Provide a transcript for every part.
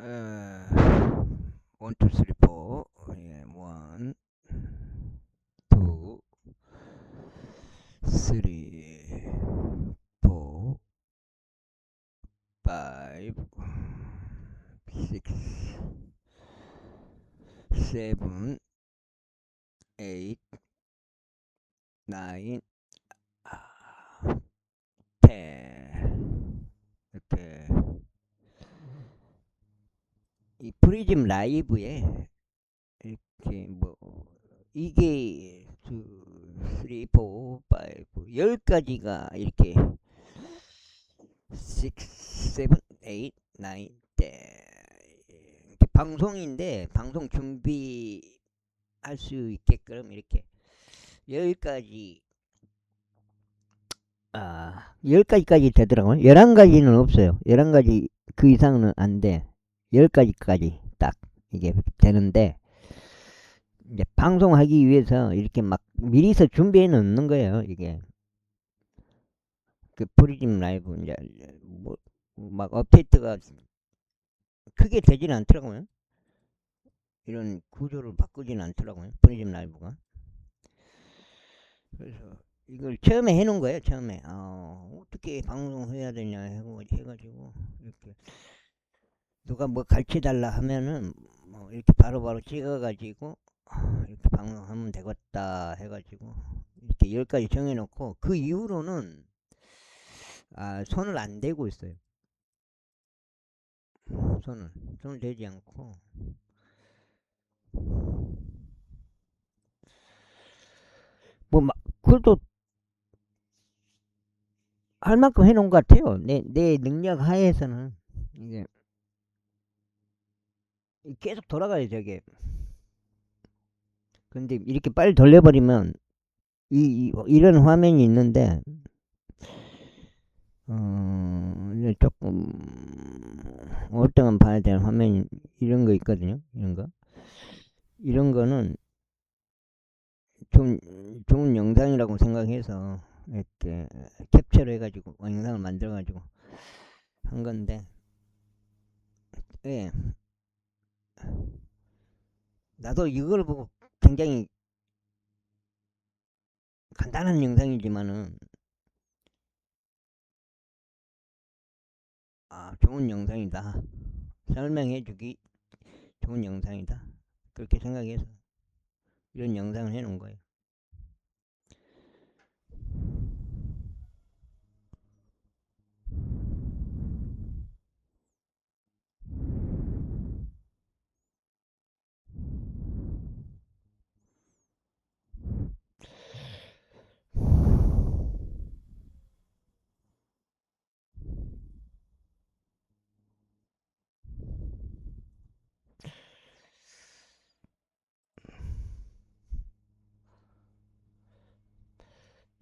1, 2, 3, 4. 예, 1, 2, 3, 4, 5, 6, 7, 8, 9, 10. 이렇게 이 프리즘 라이브에 이렇게 뭐 이게 2, 3, 4, 5, 10가지가 이렇게 6, 7, 8, 9, 10 방송인데 방송 준비할 수 있게끔 이렇게 10가지 10가지까지 되더라고요. 11가지는 없어요. 11가지 그 이상은 안 돼. 10가지까지 딱 이게 되는데 이제 방송하기 위해서 이렇게 막 미리서 준비해 놓는 거예요. 이게 그 프리즘 라이브 이제 뭐 막 업데이트가 크게 되지는 않더라고요. 이런 구조를 바꾸지는 않더라고요. 프리즘 라이브가. 그래서 이걸 처음에 해놓은 거예요. 처음에 어떻게 방송해야 되냐 해가지고 이렇게 누가 뭐 가르쳐달라 하면은 뭐 이렇게 바로바로 찍어가지고 이렇게 방송하면 되겠다 해가지고 이렇게 10가지 정해놓고 그 이후로는 손을 안 대고 있어요. 손을 대지 않고 뭐 막 그래도 할 만큼 해놓은 것 같아요. 내 능력 하에서는 이게 계속 돌아가요 저게. 근데 이렇게 빨리 돌려버리면 이런 화면이 있는데 이제 조금 오랫동안 봐야 되는 화면이 이런 거 있거든요. 이런 거는 좀 좋은 영상이라고 생각해서 이렇게 캡처를 해가지고 영상을 만들어가지고 한 건데, 예, 나도 이걸 보고 굉장히 간단한 영상이지만은 좋은 영상이다, 설명해주기 좋은 영상이다, 그렇게 생각해서 이런 영상을 해놓은 거예요.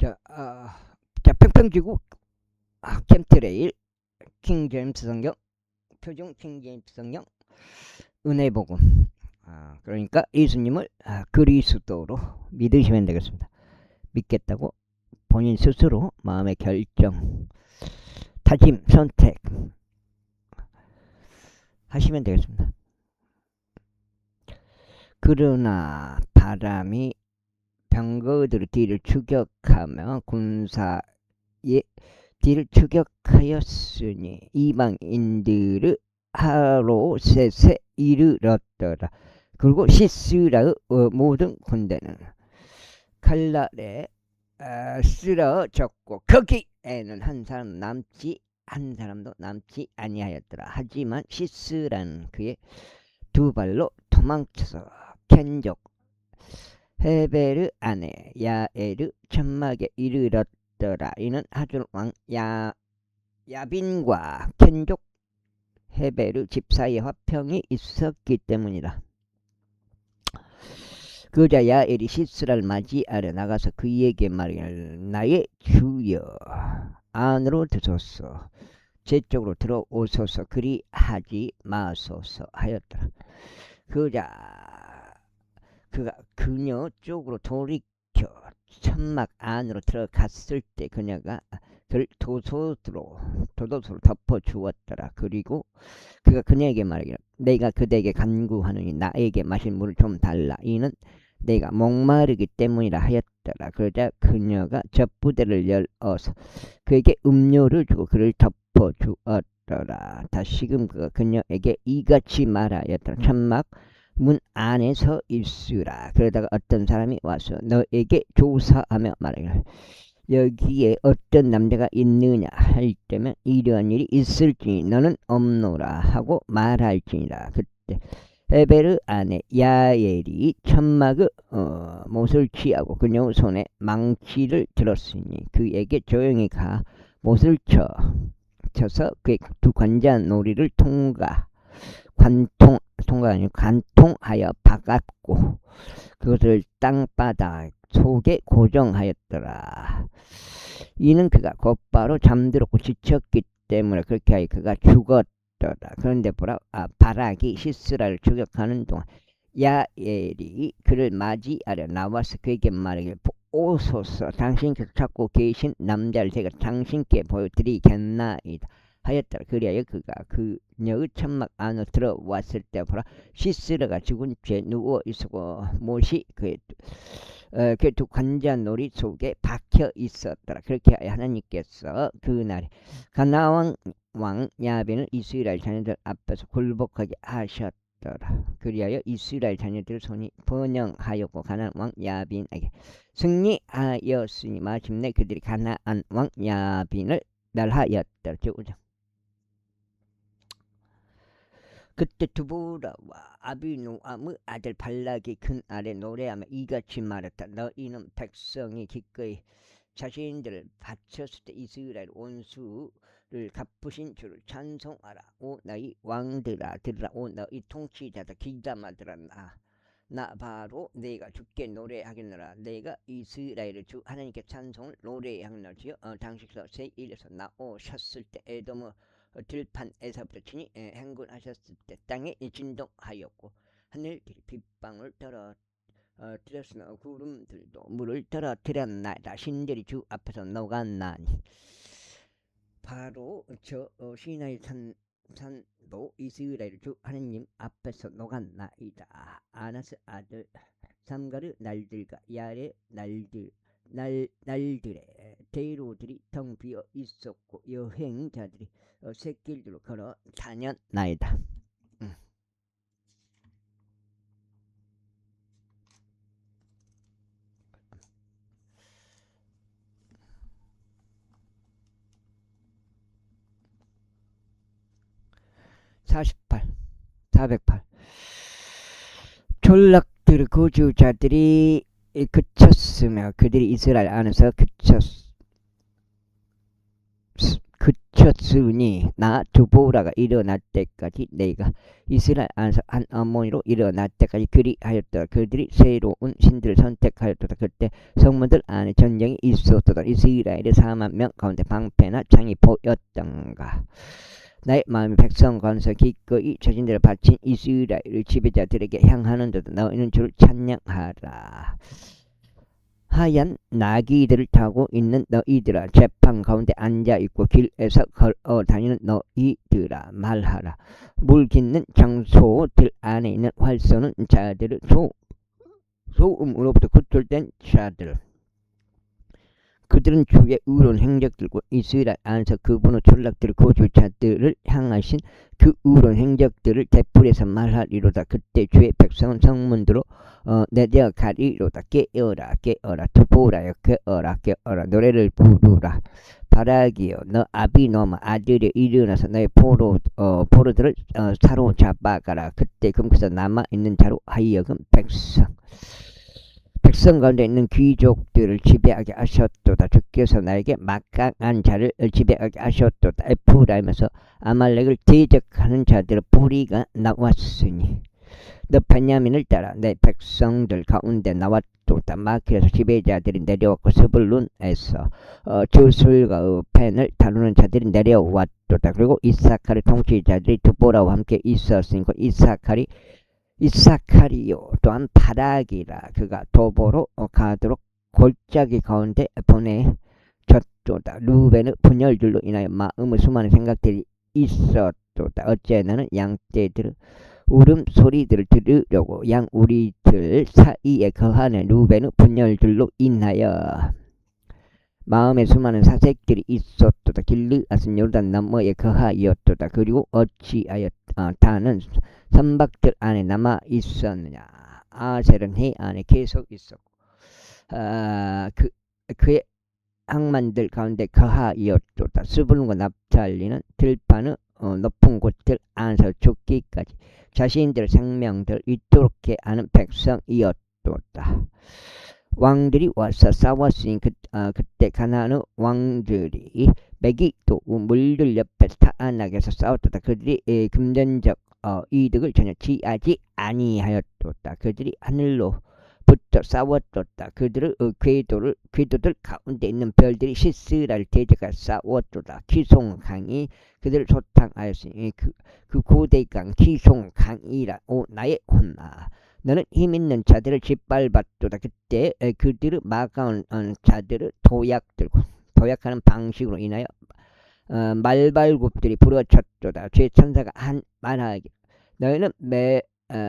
자, 평평지구 캠트레일 킹제임스 성경, 표준 킹제임스 성경, 은혜복음. 그러니까 예수님을 그리스도로 믿으시면 되겠습니다. 믿겠다고 본인 스스로 마음의 결정, 다짐, 선택 하시면 되겠습니다. 그러나 바람이 병거들의 뒤를 추격하며 군사의 뒤를 추격하였으니 이방인들의 하로셋에 이르렀더라. 그리고 시스라의 모든 군대는 칼날에 쓰러졌고 거기에는 한 사람도 남지 아니하였더라. 하지만 시스라는 그의 두 발로 도망쳐서 켄족 헤베르 아내 야에르 천막에 이르렀더라. 이는 하줄 왕 야빈과 켄족 헤베르 집 사이에 화평이 있었기 때문이다. 그자 야엘이 시스라를 맞이하려 나가서 그에게 말하기를 나의 주여 안으로 드소서 제 쪽으로 들어오소서 그리하지 마소서 하였더라. 그가 그녀 쪽으로 돌이켜 천막 안으로 들어갔을 때 그녀가 그를 도도수로 덮어 주었더라. 그리고 그가 그녀에게 말하기를 내가 그대에게 간구하느니 나에게 마실 물을 좀 달라. 이는 내가 목마르기 때문이라 하였더라. 그러자 그녀가 젖부대를 열어서 그에게 음료를 주고 그를 덮어 주었더라. 다시금 그가 그녀에게 이같이 말하였더라. 천막 문 안에 서 있으라. 그러다가 어떤 사람이 와서 너에게 조사하며 말하기를 여기에 어떤 남자가 있느냐 할 때면 이러한 일이 있을지니 너는 없노라 하고 말할지니라. 그때 에베르 아내 야엘이 천막의 못을 취하고 그녀 손에 망치를 들었으니 그에게 조용히 가 못을 쳐서 그의 두 관자 놀이를 관통하여 박았고 그것을 땅바닥 속에 고정하였더라. 이는 그가 곧바로 잠들었고 지쳤기 때문에 그렇게 하여 그가 죽었더라. 그런데 보라, 바락이 시스라를 추격하는 동안 야엘이 그를 맞이하려 나와서 그에게 말하기를 오소서 당신께서 찾고 계신 남자를 제가 당신께 보여드리겠나이다 하였더라. 그리하여 그가 그녀의 천막 안으로 들어왔을 때 보라, 시스라가 죽은 채 누워 있었고 못이 그의 두 관자놀이 속에 박혀 있었더라. 그렇게 하여 하나님께서 그날에 가나안 왕 야빈을 이스라엘 자녀들 앞에서 굴복하게 하셨더라. 그리하여 이스라엘 자녀들 손이 번영하였고 가나안 왕 야빈에게 승리하였으니 마침내 그들이 가나안 왕 야빈을 멸하였더라. 그때 두보라와 아비노암의 아들 발락이 큰 아래 노래하며 이같이 말했다. 너희는 백성이 기꺼이 자신들을 바쳤을 때 이스라엘 원수를 갚으신 주를 찬송하라. 오 너희 왕들아 들으라. 오 너희 통치자들 귀담아들아. 나 바로 내가 주께 노래하겠노라. 내가 이스라엘의 주 하나님께 찬송을 노래하겠노라지요. 당시서 세1에서 나오셨을 때 에돔의 들판에서부터 친히 행군하셨을 때 땅에 진동하였고 하늘들이 빗방울 떨어뜨렸으나 구름들도 물을 떨어뜨렸나이다. 신들이 주 앞에서 녹았나니 바로 저 시나이 산도 이스라엘 주 하나님 앞에서 녹았나이다. 아나스 아들 삼가르 날들과 야레 날들의 대로들이 텅 비어 있었고 여행자들이 샛길들로 걸어 다녔나이다. 408 졸락들 거주자들이 그쳤으며 그들이 이스라엘 안에서 그쳤으니 나 두보라가 일어날 때까지 내가 이스라엘 안에서 한 어머니로 일어날 때까지 그리하였더라. 그들이 새로운 신들을 선택하였더라. 그때 성문들 안에 전쟁이 있었더라. 이스라엘의 4만 명 가운데 방패나 창이 보였던가. 나의 마음이 백성 가운데서 기꺼이 자신들을 바친 이스라엘의 지배자들에게 향하는데도 너희는 주를 찬양하라. 하얀 나귀들을 타고 있는 너희들아, 재판 가운데 앉아있고 길에서 걸어 다니는 너희들아, 말하라. 물 깃는 장소들 안에 있는 활 쏘는 자들을 소음으로부터 구출된 자들, 그들은 주의 의로운 행적들과 이스라엘 안에서 그분의 졸락들 거주자들을 향하신 그 의로운 행적들을 되풀이해서 말하리로다. 그때 주의 백성은 성문으로 내려가리로다. 깨어라 깨어라 두보라여 깨어라 깨어라 노래를 부르라. 바라기여 너 아비노마 아들이 일어나서 너의 포로들을 사로잡아가라. 그때 금에서 남아있는 자로 하여금 백성 가운데 있는 귀족들을 지배하게 하셨도다. 주께서 나에게 막강한 자를 지배하게 하셨도다. 에프라임에서 아말렉을 대적하는 자들의 뿌리가 나왔으니 너 베냐민을 따라 내 백성들 가운데 나왔도다. 마키에서 지배자들이 내려왔고 스불룬에서 주술과 펜을 다루는 자들이 내려왔도다. 그리고 이사카리 통치자들이 두보라와 함께 있었으니까 이사카리요 또한 바락이라. 그가 도보로 가도록 골짜기 가운데 보내 부러졌도다. 루벤의 분열들로 인하여 마음의 수많은 생각들이 있었도다. 어째 나는 양떼들의 울음소리들을 들으려고 양우리들 사이에 거하는 루벤의 분열들로 인하여 마음에 수많은 사색들이 있었도다. 길르앗은 요르단 너머에 거하였도다. 그리고 어찌하여 다는 선박들 안에 남아 있었느냐. 아셀은 해 안에 계속 있었고 그의 항만들 가운데 거하였도다. 스불론과 납탈리는 들판의 높은 곳들 안에서 죽기까지 자신들의 생명들을 이토록게 하는 백성이었도다. 왕들이 와서 싸웠으니 그때 가나안의 왕들이 메기도 물들 옆에 타안락에서 싸웠도다. 그들이 금전적 이득을 전혀 취하지 아니하였도다. 그들이 하늘로 붙어 싸웠도다. 그들의 궤도들 가운데 있는 별들이 시스라를 대적하여 싸웠도다. 키송강이 그들을 소탕하였으니 그 고대강 키송강이라. 오 나의 혼나, 너는 힘있는 자들을 짓밟았도다. 그때 그들의 막아온 자들의 도약하는 방식으로 인하여 말발굽들이 부러졌도다. 죄천사가 한 말하기, 너희는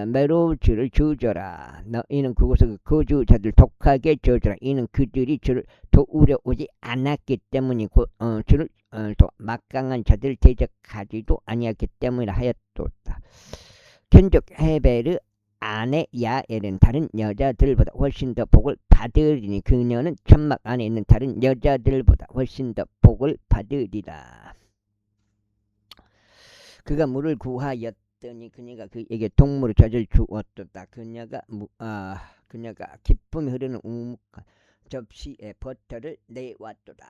메로즈를 저주라. 너희는 그곳의 거주자들 독하게 저주라. 이는 그들이 주를 도우려 오지 않았기 때문이고 주를 또 막강한 자들을 대적하지도 아니었기 때문이라 하였도다. 견적 헤베르 아내 야엘은 다른 여자들보다 훨씬 더 복을 받으리니 그녀는 천막 안에 있는 다른 여자들보다 훨씬 더 복을 받으리라. 그가 물을 구하였더니 그녀가 그에게 동물의 젖을 주었도다. 그녀가 기쁨이 흐르는 우묵한 접시에 버터를 내왔도다.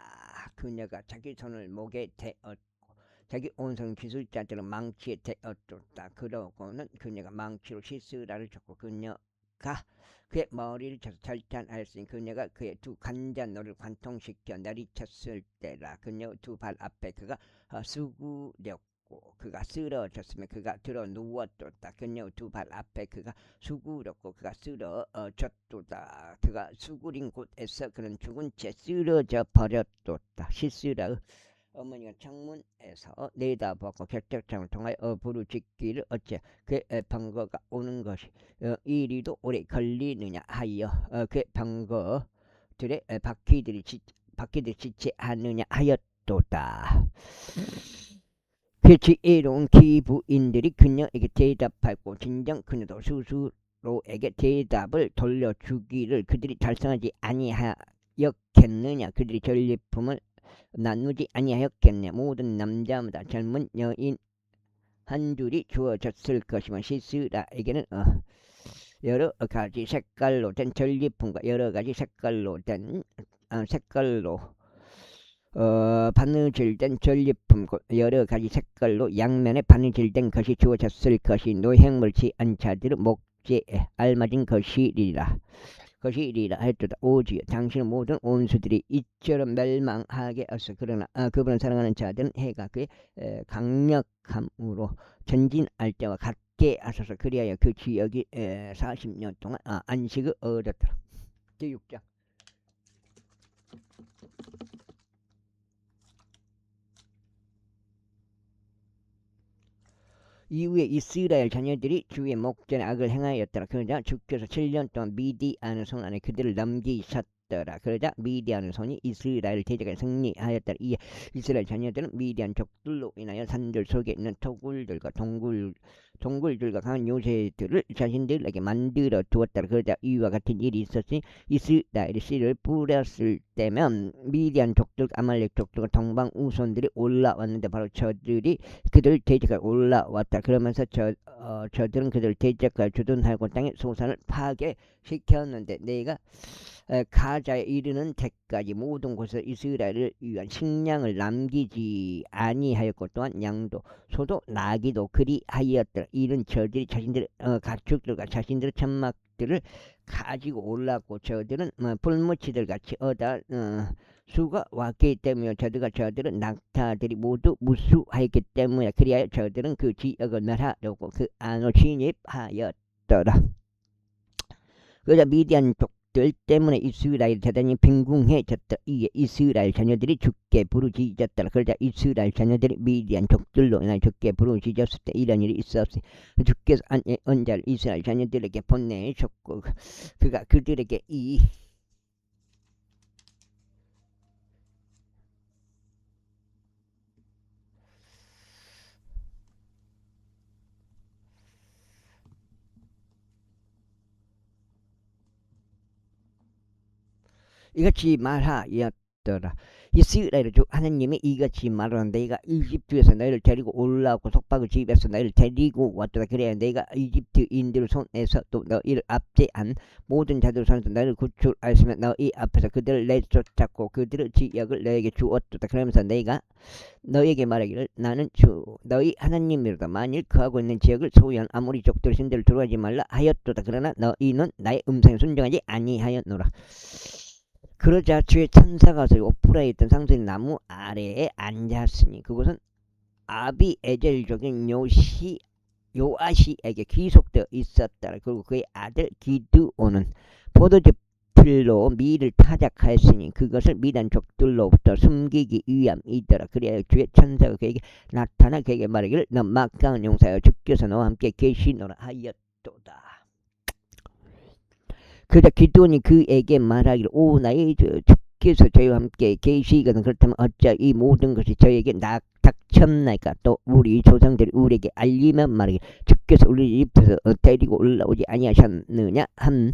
그녀가 자기 손을 목에 대었고 자기 온성 기술자들은 망치에 대었도다. 그러고는 그녀가 망치로 시스라를 쳤고 그녀가 그의 머리를 쳐서 절단하였으니 그녀가 그의 두 간잔노를 관통시켜 내리쳤을 때라. 그녀 두 발 앞에 그가 수구렸고 그가 쓰러졌으며 그가 들어 누웠도다. 그녀 두 발 앞에 그가 수구렸고 그가 쓰러졌도다. 그가 수구린 곳에서 그는 죽은 채 쓰러져 버렸도다. 시스라의 어머니가 창문에서 내다보고 객작장을 통하여 부르짖기를 어째 그의 병거가 오는 것이 이리도 오래 걸리느냐 하여 그의 병거들의 바퀴들이 지체하느냐 하였도다. 그 지혜로운 기부인들이 그녀에게 대답하고 진정 그녀도 스스로에게 대답을 돌려주기를 그들이 달성하지 아니하였겠느냐. 그들이 전리품을 나누지 아니하였겠네. 모든 남자마다 젊은 여인 한 줄이 주어졌을 것이며 시스라에게는 여러 가지 색깔로 된 전리품과 여러 가지 색깔로 바느질된 전리품, 여러 가지 색깔로 양면에 바느질된 것이 주어졌을 것이 노획물 취한 자들의 목재에 알맞은 것이리라 했도다. 오직 당신의 모든 온수들이 이처럼 멸망하게 하소. 그러나 그분을 사랑하는 자들은 해가 그의 강력함으로 전진할 때와 같게 하소서. 그리하여 그 지역이 40년 동안 안식을 얻었더라. 제6장. 이후에 이스라엘 자녀들이 주의 목전에 악을 행하였더라. 그러자 주께서 7년 동안 미디안의 손 안에 그들을 넘기셨더라. 그러자 미디안의 손이 이스라엘을 대적하여 승리하였더라. 이에 이스라엘 자녀들은 미디안 족들로 인하여 산들 속에 있는 토굴들과 동굴들과 강한 요새들을 자신들에게 만들어 두었더라. 그러자 이와 같은 일이 있었으니 이스라엘이 씨를 뿌렸을 때면 미디안 족들, 아말렉 족들과 동방 우손들이 올라왔는데 바로 저들이 그들을 대적하여 올라왔다. 그러면서 저들은 그들을 대적하여 주둔하고 땅의 소산을 파괴시켰는데 내가 가자에 이르는 데까지 모든 곳에서 이스라엘을 위한 식량을 남기지 아니하였고 또한 양도 소도 나기도 그리하였더라. 이는 저들이 자신들의 가축들과 자신들의 천막들을 가지고 올랐고 저들은 풀무치들 같이 수가 왔기 때문에 저들은 낙타들이 모두 무수하였기 때문에 그리하여 저들은 그 지역을 멸하려고 그 안으로 진입하였더라. 그러자 미디안 족들 때문에 이스라엘 대단히 빈궁해졌다. 이에 이스라엘 자녀들이 죽게 부르짖었더라. 그러자 이스라엘 자녀들이 미디안 족들로 인하여 죽게 부르짖었을 때 이런 일이 있었으니 주께서 언자를 이스라엘 자녀들에게 보내셨고 그가 그들에게 이같이 말하였더라. 이스라엘 주 하나님이 이같이 말하는 내가 이집트에서 너희를 데리고 올라오고 속박을 집에서 너희를 데리고 왔더라. 그래야 내가 이집트인들 손에서 또 너희를 압제한 모든 자들 손에서 너희를 구출하였으며 너희 앞에서 그들을 내쫓았고 그들의 지역을 너에게 주었도다. 그러면서 내가 너에게 말하기를 나는 주 너희 하나님이로다. 만일 그하고 있는 지역을 소유한 아모리 족들 신들을 들어가지 말라 하였도다. 그러나 너희는 나의 음성에 순종하지 아니하였노라. 그러자 주의 천사가 오프라에 있던 상수리 나무 아래에 앉았으니 그곳은 아비에젤족인 요아시에게 귀속되어 있었다. 그리고 그의 아들 기드온은 포도즙들로 밀을 타작하였으니 그것을 미단 족들로부터 숨기기 위함이더라. 그래야 주의 천사가 그에게 나타나 그에게 말하기를 너 막강한 용사여 주께서 너와 함께 계시노라 하였도다. 그러자 기드온이 그에게 말하기를 오 나의 주께서 저희와 함께 계시거든 그렇다면 어찌 이 모든 것이 저에게 닥쳤나이까. 또 우리 조상들이 우리에게 알리면 말하기를 주께서 우리 이집트에서 데리고 올라오지 아니하셨느냐 함.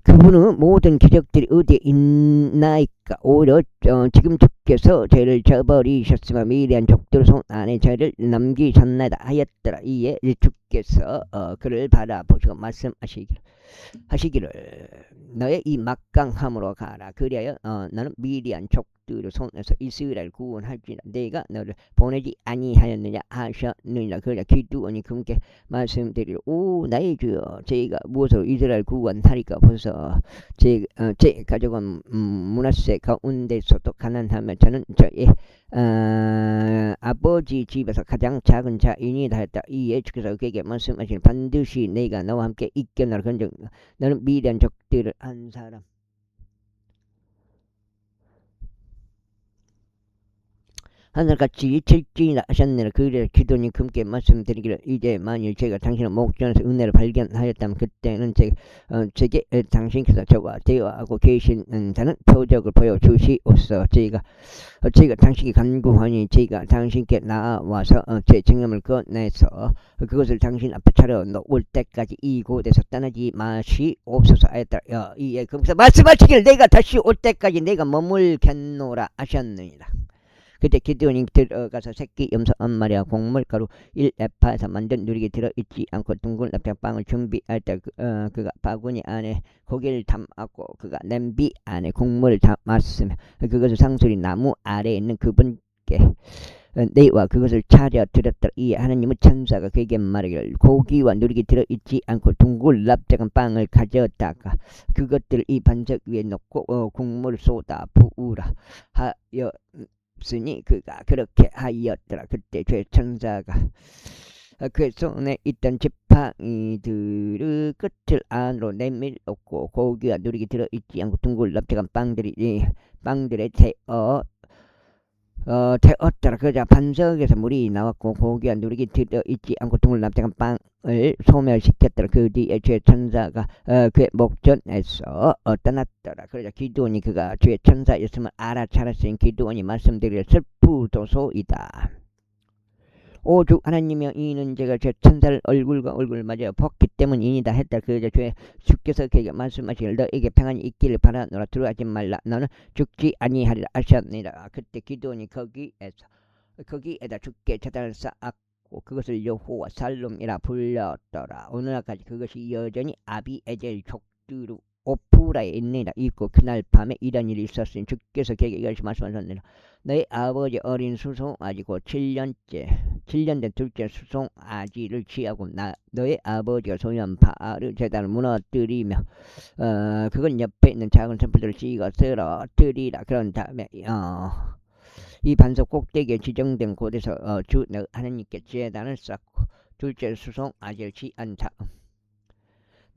그분은 모든 기적들이 어디에 있나이까. 오히려 지금 주께서 저희를 저버리셨으며 미리한 족들 손 안에 저희를 남기셨나이다 하였더라. 이에 주께서 그를 바라보시고 말씀하시기를 너의 이 막강함으로 가라. 그리하여 나는 미리한 족들의 손에서 이스라엘 구원할지라. 내가 너를 보내지 아니하였느냐 하셨느니라. 그러자 기드온이 그분께 말씀드리려 오 나의 주여 저희가 무엇으로 이스라엘 구원하리까. 벌써 제 가족은 므낫세 가운데서도 가난하며 저는 저의 아버지 집에서 가장 작은 자인이다 했다. 이에 주께서 그에게 말씀하시니 반드시 내가 너와 함께 있겠노라. 그런즉 너는 미디안 족들을 한 사람 하늘같이 칠지나 하셨느라. 그래 기도니 금께 말씀드리기를 이제 만일 제가 당신의 목전에서 은혜를 발견하였다면 그때는 제게 당신께서 저와 대화하고 계시는 표적을 보여주시옵소서. 제가 당신께 간구하니 제가 당신께 나와서 제 증명을 꺼내서 그것을 당신 앞에 차려놓을 때까지 이곳에서 떠나지 마시옵소서 하였다. 이에 거기서 말씀하시기를 내가 다시 올 때까지 내가 머물겠노라 하셨느니라. 그때 기드온이 들어가서 새끼 염소 한 마리와 곡물가루 1에파에서 만든 누리개 들어있지 않고 둥근 납작빵을 준비할 때 그가 바구니 안에 고기를 담았고 그가 냄비 안에 국물을 담았으며 그것을 상수리 나무 아래에 있는 그분께 네와 그것을 차려 드렸더라. 이에 하나님의 천사가 그에게 말하기를 고기와 누리개 들어있지 않고 둥글 납작한 빵을 가져다가 그것들을 이 반석 위에 놓고 국물을 쏟아 부으라 하여 쓰니 그가 그렇게 하였더라. 그때 죄 천사가 그 손에 있던 지팡이들의 끝을 안으로 내밀었고 고기와 누리개 들어있지 않고 둥글 납작한 빵들에 되었더라. 그러자 반석에서 물이 나왔고 고기와 누리개 들어있지 않고 둥글 납작한 빵을 소멸시켰더라. 그 뒤에 죄 천사가 그의 목전에서 떠났더라. 그러자 기드온이 그가 죄 천사였음을 알아차렸으니 기드온이 말씀드리려 슬프도소이다. 오주 하나님이여 이는 제가 제 천사를 얼굴과 얼굴을 맞아 벗기 때문이니다 했다. 그러자 주께서 그에게 말씀하시기를 너에게 평안이 있기를 바라노라. 들어가지 말라. 너는 죽지 아니하리라 하셨느니라. 그때 기드온이 거기에다 주께 제단을 쌓았고 그것을 여호와 살룸이라 불렀더라. 오늘날까지 그것이 여전히 아비에젤 족두루 오프라에 있고 그날 밤에 이런 일이 있었으니 주께서 그에게 이것이 말씀하셨느니라. 너희 아버지 어린 수송아지고 7년 된 둘째 수송아지를 취하고 너의 아버지가 소유한 바알 제단을 무너뜨리며 그건 옆에 있는 작은 샘플들을 찍어 쓰러뜨리라. 그런 다음에 이 반석 꼭대기에 지정된 곳에서 주 하나님께 제단을 쌓고 둘째 수송아지를 취한 다음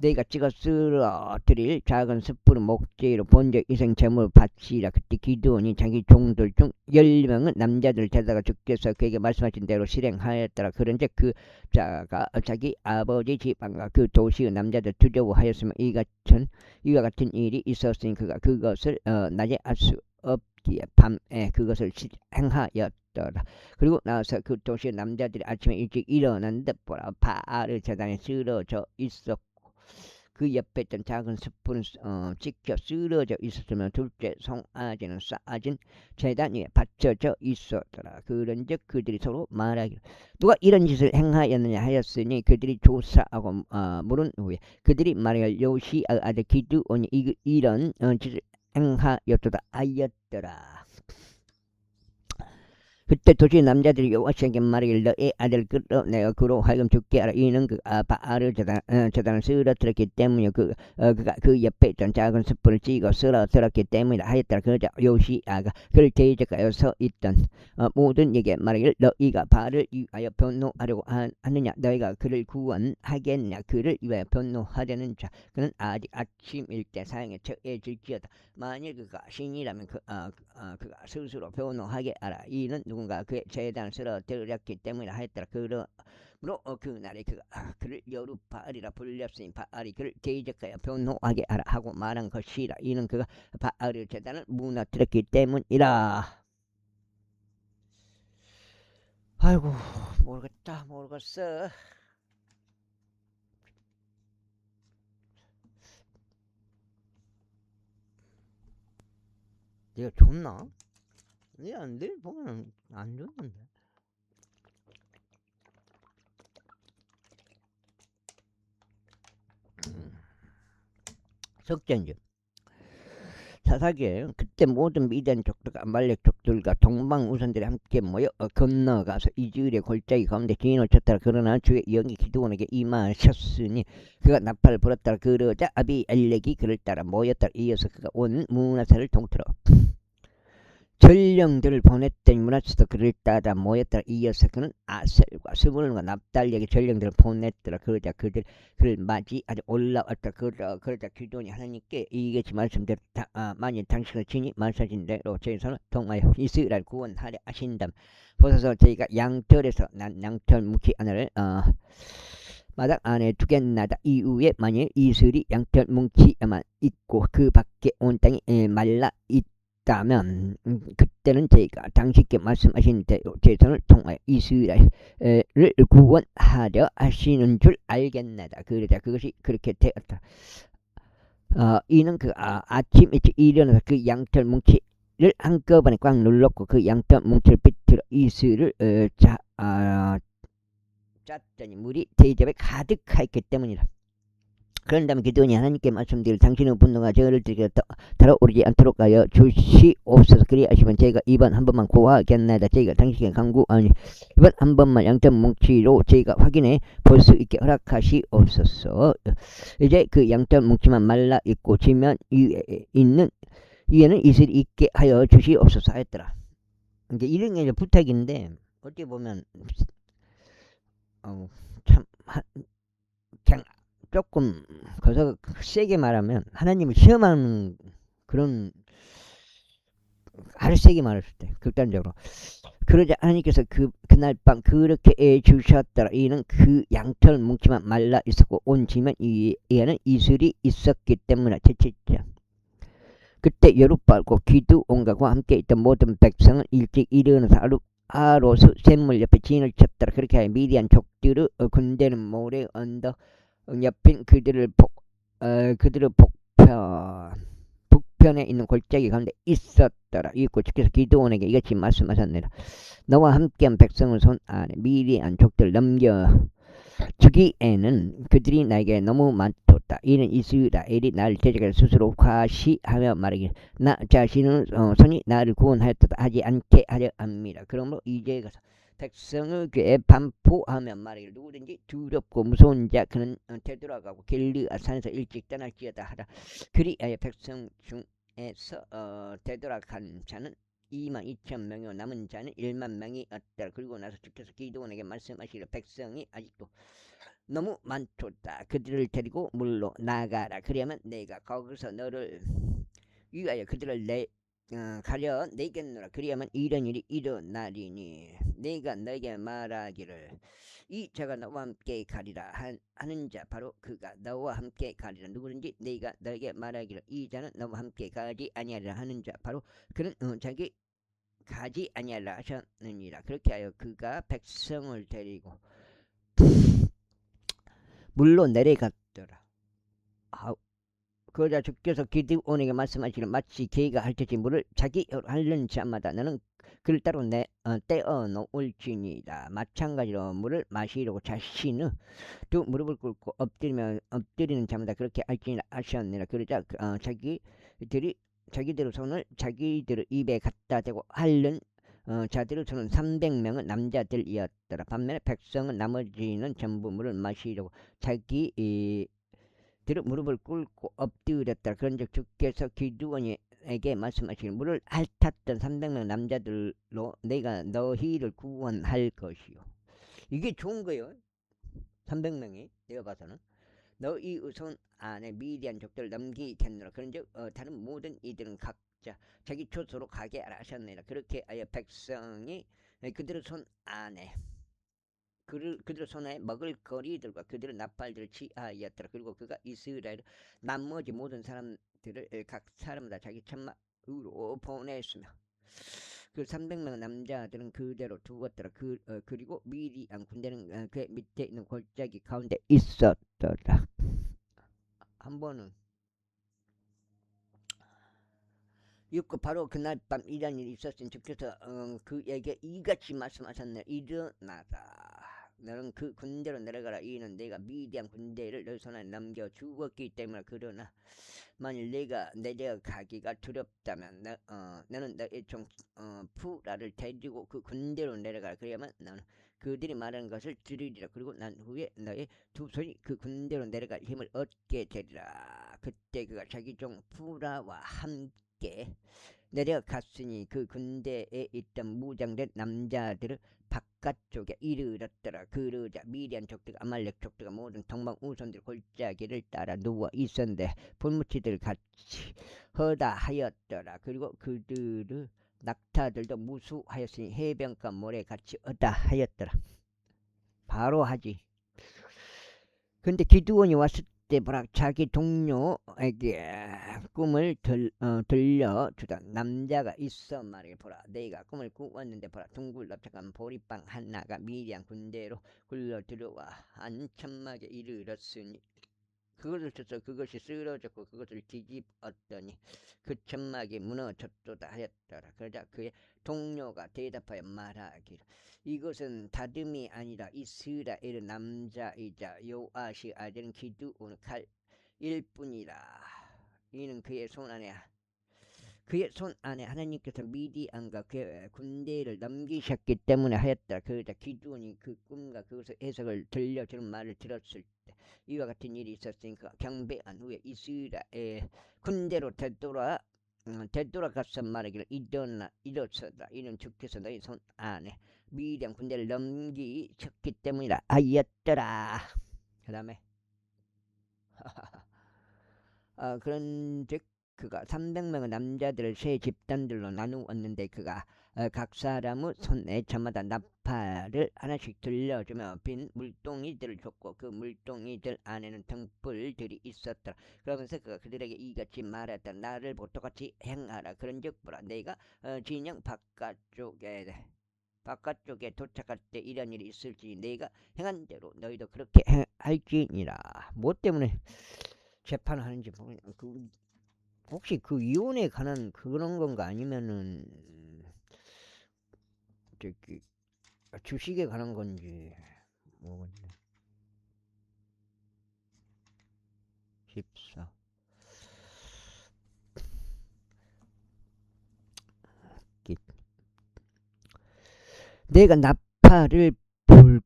내가 찍어 쓰러뜨릴 작은 숯불을 목재로 본적 이생 제물 바치라. 그때 기드온이 자기 종들 중 10명은 남자들 데다가 주께서 그에게 말씀하신 대로 실행하였더라. 그런데 그 자가 자기 아버지 지방과 그 도시의 남자들 두려워하였으며 이와 같은 일이 있었으니 그가 그것을 낮에 알 수 없기에 밤에 그것을 행하였더라. 그리고 나서 그 도시의 남자들이 아침에 일찍 일어났는데 보라, 바알의 제단에 쓰러져 있었고 그 옆에 있던 작은 숯불은 찍혀 쓰러져 있었으며 둘째 송아지는 쌓아진 제단 위에 받쳐져 있었더라. 그런즉 그들이 서로 말하기를 누가 이런 짓을 행하였느냐 하였으니 그들이 조사하고 물은 후에 그들이 말하기를 요시의 아들 기드온이 이런 짓을 행하였도다 하였더라. 그때 도시 남자들이 여호와에게 말하기를 너의 아들 끌어내어 그로 하여금 죽게 하라. 이는 그 바알의 제단을 쓰러뜨렸기 때문이요 그가 그 옆에 있던 작은 숯불을 찍어 쓰러뜨렸기 때문이라 하였더라. 그러자 요시아가 그를 대적하여 서 있던 모든 에게 말하기를 너희가 바알을 위하여 변호하려고 하느냐. 너희가 그를 구원하겠냐. 그를 위하여 변호하려는 자 그는 아직 아침일 때 사형에 처해질지어다. 만일 그가 신이라면 그가 스스로 변호하게 하라. 이는 누군가 그의 제단을 쓰러뜨렸기 때문이라 하였더라. 그러므로 그날에 그가 그를 여룻바알이라 불렸으니 바알이 그를 대적하여 변호하게 하라 하고 말한 것이라. 이는 그가 바알의 제단을 무너뜨렸기 때문이라. 아이고 모르겠어. 내가 좋나? 내가 늘 보면 안 좋는데. 석전주 사사기에 그때 모든 미디안 족들과 아말렉 족들과 동방우선들이 함께 모여 건너가서 이즈을의 골짜기 가운데 진을 쳤더라. 그러나 주의 영이 기드온에게 임하셨으니 그가 나팔을 불었더라. 그러자 아비엘렉이 그를 따라 모였더라. 이어서 그가 온 므낫세를 통틀어 전령들을 보냈더니 므낫세도 그를 따라 모였더라. 이어서 그는 아셀과 스불론과 납달리에게 전령들을 보냈더라. 그러자 그들 그를 맞이하여 올라왔다. 그러자 기드온이 하나님께 이같이 말씀드렸다. 만일 당신의 친히 말씀하신 대로 저희서는 통하여 이스라엘 구원하려 하신다면 보소서 저희가 양털에서 난 양털 뭉치 하나를 마당 안에 두겠나다. 이후에 만일 이슬이 양털 뭉치만 있고 그 밖에 온 땅이 말라 있다면 그때는 저희가 당신께 말씀하신 대로 제 손을 통하여 이스라엘을 구원하려 하시는 줄 알겠나다. 그러자 그것이 그렇게 되었다. 이는 그 아침 일찍 일어나서 그 양털 뭉치를 한꺼번에 꽉 눌렀고 그 양털 뭉치를 비틀어 이슬을 짰더니 물이 대접에 가득하였기 때문이라. 그런 다음에 기드온이 하나님께 말씀드릴 당신의 분노가 저를 달아오르지 않도록 하여 주시옵소서. 그리하시면 제가 이번 한 번만 구하겠나이다. 저희가 당신께 간구하니 이번 한 번만 양털 뭉치로 저희가 확인해 볼 수 있게 허락하시옵소서. 이제 그 양털 뭉치만 말라 있고 지면 위에는 이슬이 있게 하여 주시옵소서 하였더라. 이제 이런 게 부탁인데 어떻게 보면 참 그냥 조금 거기서 세게 말하면 하나님을 시험하는 그런 아주 세게 말했을 때 극단적으로. 그러자 하나님께서 그날 밤 그렇게 주셨더라. 이는 그 양털 뭉치만 말라 있었고 온 지면 위에는 이슬이 있었기 때문에. 채찍자 그때 여룻바알과 기드온과 함께 있던 모든 백성은 일찍 일어나서 아로스 샘물 옆에 진을 쳤더라. 그렇게 하여 미디안 족들의 군대는 모래 언덕 옆인 그들을 북편에 있는 골짜기 가운데 있었더라. 이윽고 주께서 기드온에게 이같이 말씀하셨느니라. 너와 함께한 백성을 손 안에 미디안 족들 넘겨 주기에는 그들이 나에게 너무 많도다. 이는 이스라엘이 나를 대적해 스스로 과시하며 말하기를 나 자신은 손이 나를 구원하였도다 하지 않게 하려 합니다. 그러므로 이제 가서 백성의 귀에 반포하며 말하기를 누구든지 두렵고 무서운 자 그는 되돌아가고 길르앗 산에서 일찍 떠날지어다 하라. 그리하여 백성 중에서 되돌아간 자는 22,000명이요 남은 자는 1만 명이었더라. 그리고 나서 주께서 기드온에게 말씀하시기를 백성이 아직도 너무 많도다. 그들을 데리고 물로 나가라. 그러면 내가 거기서 너를 위하여 그들을 가려 내겠노라. 그리하면 이런 일이 일어나리니 내가 너에게 말하기를 이 자가 너와 함께 가리라 하는 자 바로 그가 너와 함께 가리라. 누구든지 내가 너에게 말하기를 이 자는 너와 함께 가지 아니하리라 하는 자 바로 그는 자기 가지 아니하리라 하셨느니라. 그렇게 하여 그가 백성을 데리고 물로 내려갔더라. 그러자 주께서 기드온에게 말씀하시기를 마치 개가 핥듯이 물을 자기 핥는 자마다 너는 그를 따로 떼어 놓을지니이다. 마찬가지로 물을 마시려고 자신의 두 무릎을 꿇고 엎드리는 자마다 그렇게 핥지니라 하셨느니라. 그러자 자기들의 손을 자기들의 입에 갖다 대고 핥는 자들의 손은 300명은 남자들이었더라. 반면에 백성은 나머지는 전부 물을 마시려고 자기 들은 무릎을 꿇고 엎드렸다. 그런즉 주께서 기드온에게 말씀하시기를 물을 핥았던 300명 남자들로 내가 너희를 구원할 것이요. 이게 좋은 거예요. 300명이 내가 봐서는 너희 손 안에 미디안 족들을 넘기겠노라. 그런즉 다른 모든 이들은 각자 자기 초소로 가게 하셨느니라. 그렇게 하여 백성이 그들의 손 안에 그들의 손에 먹을 거리들과 그들의 나팔들을 취하였더라. 그리고 그가 이스라엘 나머지 모든 사람들을 각 사람마다 자기 천막으로 보냈으며 그 300명 남자들은 그대로 두었더라. 그리고 미디안 군대는 그 밑에 있는 골짜기 가운데 있었더라. 한 번은 읽고 바로 그날 밤 이런 일이 있었으니 주께서 그에게 이같이 말씀하셨네. 일어나라. 너는 그 군대로 내려가라. 이는 내가 미디안 군대를 너희 손에 넘겨 주었기 때문에. 그러나 만일 내가 내려가기가 두렵다면 너는 너의 종 푸라를 데리고 그 군대로 내려가라. 그래야만 너는 그들이 말하는 것을 들으리라. 그리고 난 후에 너의 두 손이 그 군대로 내려갈 힘을 얻게 되리라. 그때 그가 자기 종 푸라와 함께 내려갔으니 그 군대에 있던 무장된 남자들을 바깥쪽에 이르렀더라. 그러자 미디안 족들과 아말렉 족들과 모든 동방 우선들 골짜기를 따라 누워 있었는데 불무치들 같이 허다하였더라. 그리고 그들의 낙타들도 무수하였으니 해변가 모래 같이 허다하였더라. 바로 하지. 근데 기드온이 왔을 때 보라 자기 동료에게 꿈을 들려주다 남자가 있어 말이야. 보라 내가 꿈을 꾸었는데 보라 둥글 납작한 보리빵 하나가 미디안 군대로 굴러 들어와 한 천막에 이르렀으니 그것을 쳐서 그것이 쓰러졌고 그것을 뒤집었더니 그 천막이 무너졌도다 하였더라. 그러자 그의 동료가 대답하여 말하기를 이것은 다름이 아니라 이스라엘의 남자이자 요아시 아들인 기드온의 칼일 뿐이라. 이는 그의 손 안에 하나님께서 미디안과 그의 군대를 넘기셨기 때문에 하였다. 그러자 기드온이 그 꿈과 그것의 해석을 들려주는 말을 들었을 때 이와 같은 일이 있었으니까 경배한 후에 이스라엘 군대로 되돌아가서 말하기를 일어서라. 이는 주께서 너희 손 안에 미디안 군대를 넘기셨기 때문이라 하였더라. 그 다음에 그런즉 그가 300명의 남자들을 세 집단들로 나누었는데 그가 각 사람의 손에 저마다 나팔을 하나씩 들려주며 빈 물동이들을 줬고 그 물동이들 안에는 등불들이 있었더라. 그러면서 그가 그들에게 이같이 말했다. 나를 보토같이 행하라. 그런즉 보라 내가 진영 바깥쪽에 도착할 때 이런 일이 있을지니 내가 행한 대로 너희도 그렇게 할지니라. 뭐 때문에 재판을 하는지 모르겠네. 혹시 그 이혼에 관한 그런 건가 아니면은 저기 주식에 관한 건지 모르겠네. 14 내가 나팔을 불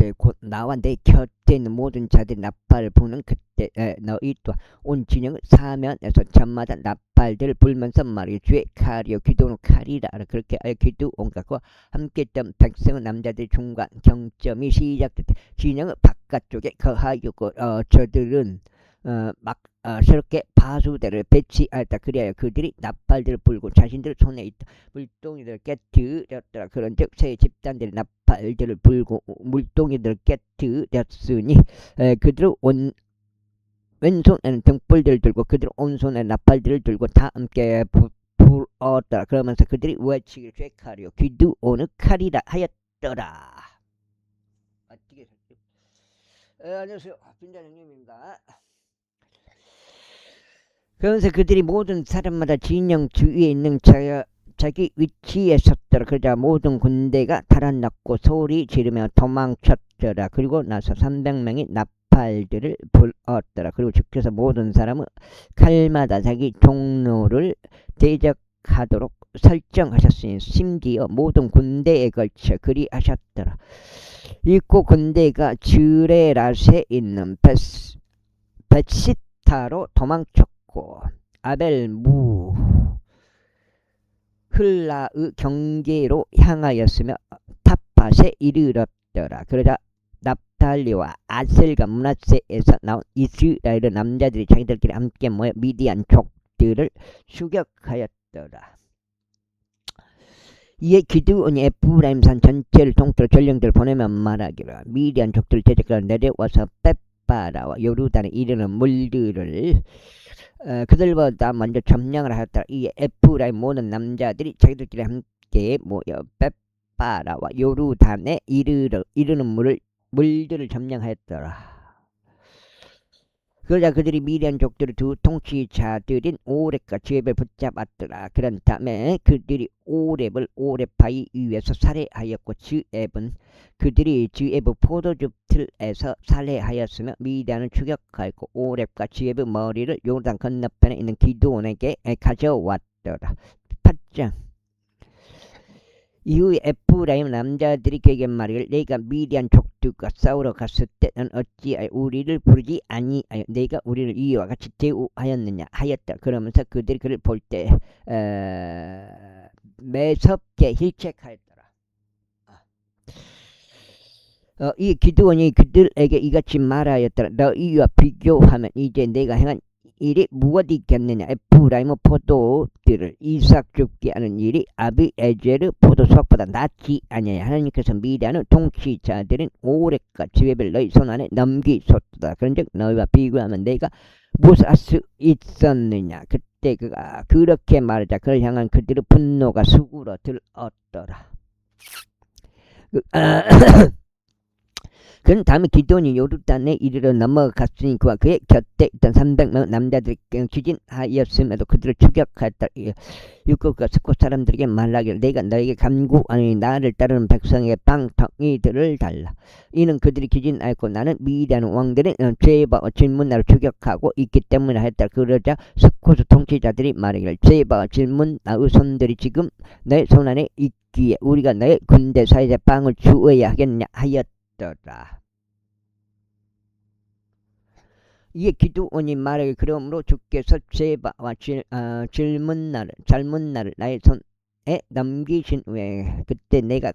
때 곧 나와 내 곁에 있는 모든 자들이 나팔을 부는 그때 너희 또한 온 진영을 사면에서 저마다 나팔들을 불면서 말이야 주의 칼이요 기도는 칼이라. 그렇게 기드온과 그와 함께했던 백성은 남자들의 중간 경점이 시작될 때 진영을 바깥쪽에 거하였고 저들은 새롭게 바수대를 배치하였다. 그리하여 그들이 나팔들을 불고 자신들 손에 있던 물동이들을 깨뜨렸더라. 그런즉 새 집단들이 나팔들을 불고 물동이들을 깨뜨렸으니 그들은 왼손에는 등불들을 들고 그들은 오른손에 나팔들을 들고 다 함께 불었더라. 그러면서 그들이 외치기를 주의 칼이요 기드온의 칼이라 하였더라. 안녕하세요, 빈자장님입니다. 그러면서 그들이 모든 사람마다 진영 주위에 있는 자기 위치에 섰더라. 그러자 모든 군대가 달아났고 소리 지르며 도망쳤더라. 그리고 나서 300명이 나팔들을 불었더라. 그리고 주께서 모든 사람은 칼마다 자기 종로를 대적하도록 설정하셨으니 심지어 모든 군대에 걸쳐 그리하셨더라. 이고 군대가 즈레랏에 있는 벳시타로 도망쳤고 아벨무 흘라의 경계로 향하였으며 탑밭에 이르렀더라. 그러자 납달리와 아셀과 므낫세에서 나온 이스라엘 남자들이 자기들끼리 함께 모여 미디안 족들을 추격하였더라. 이에 기드온이 에프라임산 전체를 통틀어 전령들을 보내며 말하기를 미디안 족들을 대적하여 내려와서 벳바라와 요르단에 이르는 물들을 그들보다 먼저 점령을 하였다. 이에 에프라임 모든 남자들이 자기들끼리 함께 모여 벳바라와 요르단에 이르는 물들을 점령하였더라. 그러자 그들이 미디안 족들의 두 통치자들인 오렙과 즈앱을 붙잡았더라. 그런 다음에 그들이 오렙을 오렙바위 위에서 살해하였고 즈앱은 그들이 즈앱의 포도주 틀에서 살해하였으며 미디안을 추격하였고 오렙과 즈앱의 머리를 요르단 건너편에 있는 기드온에게 가져왔더라. 8장. 이후에 에프라임 남자들이 그에게 말하기를 내가 미디안 족들과 싸우러 갔을 때는 어찌하여 우리를 부르지 아니하여 내가 우리를 이와 같이 대우하였느냐 하였다. 그러면서 그들이 그를 볼 때 매섭게 힐책하였더라. 이 기드온이 그들에게 이같이 말하였더라. 너희와 비교하면 이제 내가 행한 일이 무엇이 있겠느냐. 에프라임의 포도들을 이삭 죽게 하는 일이 아비에젤의 포도 수확보다 낫지 아니하냐. 하나님께서 미디안의 통치자들인 오렙과 즈앱을 너희 손안에 넘기셨다. 그런즉 너희와 비교하면 내가 무엇을 할 수 있었느냐. 그때 그가 그렇게 말하자 그를 향한 그들의 분노가 수구러 들었더라. 그는 다음에 기드온이 요르단에 이르러 넘어갔으니 그와 그의 곁에 있던 300명 남자들이 추진하였음에도 그들을 추격하였다. 육국과 스콧 사람들에게 말하기를 내가 너에게 간구하니 나를 따르는 백성에게 빵덩이들을 달라. 이는 그들이 추진하였고 나는 미디안 왕들의 제바와 질문나를 추격하고 있기 때문에 하였다. 그러자 스콧 통치자들이 말하기를 제바와 질문나의 손들이 지금 너의 손안에 있기에 우리가 너의 군대 사이에 빵을 주어야 하겠냐 하였더라. 이에 기드온이 말하기를 그러므로 주께서 제바와 질문나를 나의 손에 넘기신 후에 그때 내가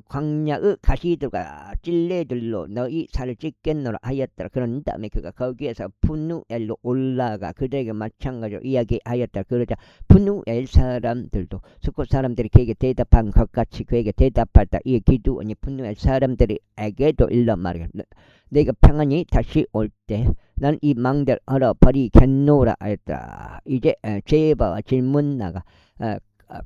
광야의 가시들과 찔레들로 너희 살을 찢겠노라 하였더라. 그런 다음에 그가 거기에서 푸누엘로 올라가 그들에게 마찬가지로 이야기하였더라. 그러자 푸누엘 사람들도 스콧 사람들이 그에게 대답한 것 같이 그에게 대답하였다. 이에 기드온이 푸누엘 사람들에게도 일러 말하기를 내가 평안히 다시 올 때 난 이 망대를 헐어버리겠노라 하였다. 이제 제바와 질문나가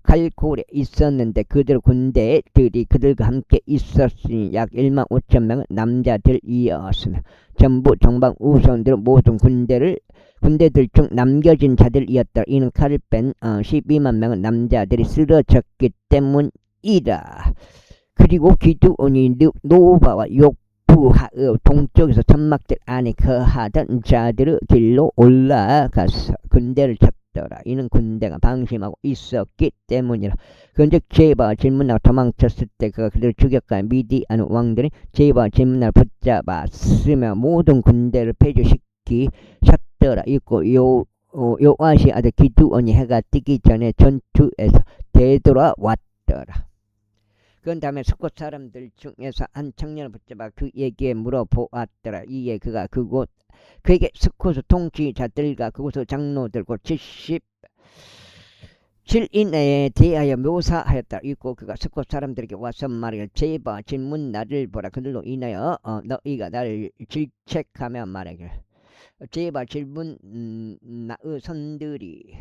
칼골에 있었는데 그들 군대들이 그들과 함께 있었으니 약 1만 5천 명의 남자들이었으며 전부 정방 우선들은 모든 군대들 중 남겨진 자들이었다. 이는 칼을 뺀 12만 명의 남자들이 쓰러졌기 때문이다. 그리고 기드온이 노바와 욕부하의 동쪽에서 천막들 안에 거하던 자들의 길로 올라가서 군대를 하였더라. 이는 군대가 방심하고 있었기 때문이라. 그런즉 제바와 질문나가 도망쳤을 때 그가 그들을 죽였고 미디안 왕들이 제바와 질문나를 붙잡았으며 모든 군대를 패주시키셨더라. 있고 요아시 아들 기드온이 해가 뜨기 전에 전투에서 되돌아왔더라. 그런 다음에 스콧 사람들 중에서 한 청년을 붙잡아 그에게 물어보았더라. 이에 그가 그에게 스콧 통치자들과 그곳의 장로들과 77인에 대하여 묘사하였다. 있고 그가 스콧 사람들에게 와서 말하기를 제바 질문 나를 보라. 그들로 인하여 너희가 나를 질책하며 말하기를 제바 질문 나의 손들이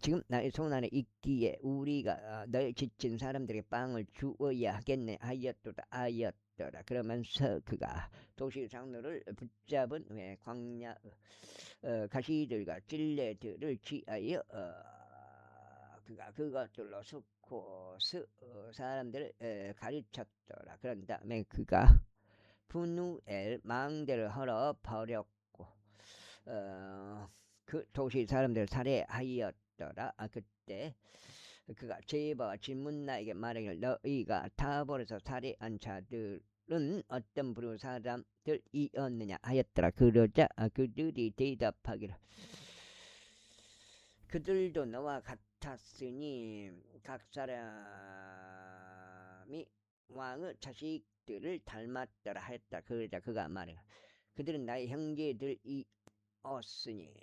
지금 나의 손 안에 있기에 우리가 너희 지친 사람들에게 빵을 주어야 하겠네 하였더라. 그러면서 그가 도시 장로를 붙잡은 후에 광야 가시들과 찔레들을 취하여 그가 그것들로 수코스 사람들을 가르쳤더라. 그런 다음에 그가 분우엘 망대를 헐어 버렸고 그 도시 사람들을 살해하였더라. 그때 그가 제바와 질문나에게 말하기를 너희가 타bor에서 살해한 자들은 어떤 부류 사람들이었느냐 하였더라. 그러자 그들이 대답하기를 그들도 너와 같았으니 각 사람이 왕의 자식들을 닮았더라 하였다. 그러자 그가 말하기를 그들은 나의 형제들이었으니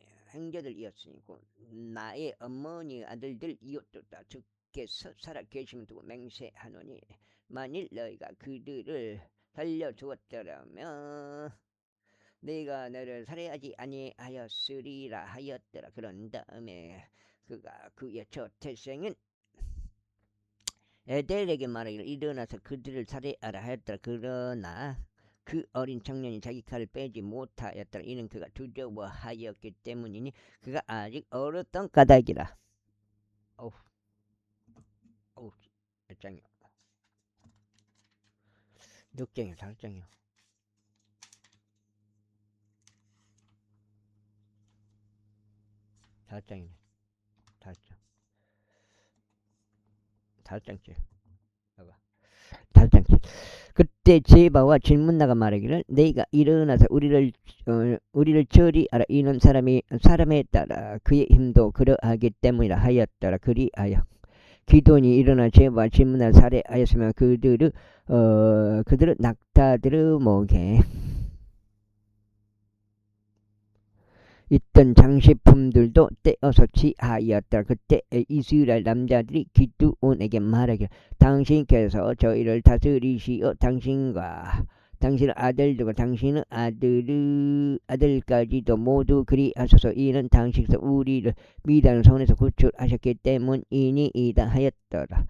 나의 어머니 아들들이었도다. 주께서 살아 계시면 두고 맹세하노니 만일 너희가 그들을 살려주었더라면 내가 너를 살해하지 아니하였으리라 하였더라. 그런 다음에 그가 그의 첫 태생인 에델에게 말하기를 일어나서 그들을 살해하라 하였더라. 그러나 그 어린 청년이 자기 칼을 빼지 못하였더라. 이는 그가 두려워하였기 때문이니 그가 아직 어렸던 까닭이라. 어우 몇 장이요? 6장이요 4장이요 4장이네 4장 5장째 봐봐 5장째. 그때 제바와 질문나가 말하기를 내가 일어나서 우리를 처리하라. 이는 사람에 따라 그의 힘도 그러하기 때문이라 하였더라. 그리하여 기돈이 일어나 제바와 질문나를 살해하였으며 그들은 낙타들의 목에 있던 장식품들도 떼어서 취하였더라. 그때 이스라엘 남자들이 기드온에게 말하기를 당신께서 저희를 다스리시어 당신과 당신의 아들들과 당신의 아들까지도 모두 그리하소서. 이는 당신께서 우리를 미디안 손에서 구출하셨기 때문이니이다 하였더라.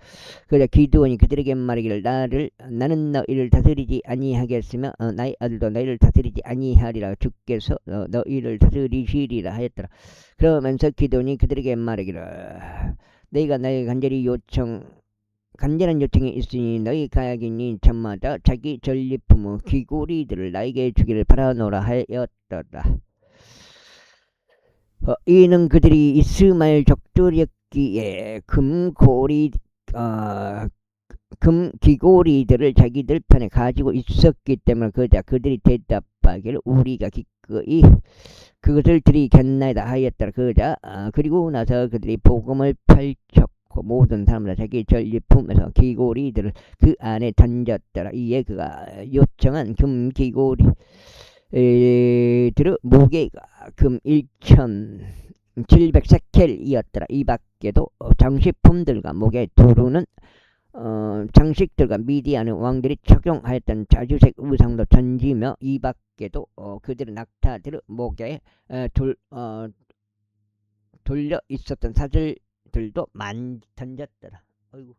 그러자 기드온이 그들에게 말하기를 나는 너희를 다스리지 아니하겠으며 나의 아들도 너희를 다스리지 아니하리라. 주께서 너희를 다스리시리라 하였더라. 그러면서 기드온이 그들에게 말하기를 너희가 나에게 간절한 요청이 있으니 너희 가야기니 저마다 자기 전리품의 귀고리들을 나에게 주기를 바라노라 하였더라. 이는 그들이 이스마엘 족들이었기에 금 귀고리들을 자기들 편에 가지고 있었기 때문에 그들이 대답하기를 우리가 기꺼이 그것을 드리겠나이다 하였더라. 그리고 나서 그들이 복음을 펼쳤고 모든 사람들 자기 전리품에서 귀고리들을 그 안에 던졌더라. 이에 그가 요청한 금 귀고리들의 무게가 금 1700세켈이었더라. 이 밖에도 장식품들과 목에 두르는 장식들과 미디안의 왕들이 착용하였던 자주색 의상도 던지며 이 밖에도 그들의 낙타들의 목에 돌려 있었던 사슬들도 많이 던졌더라. 어이구.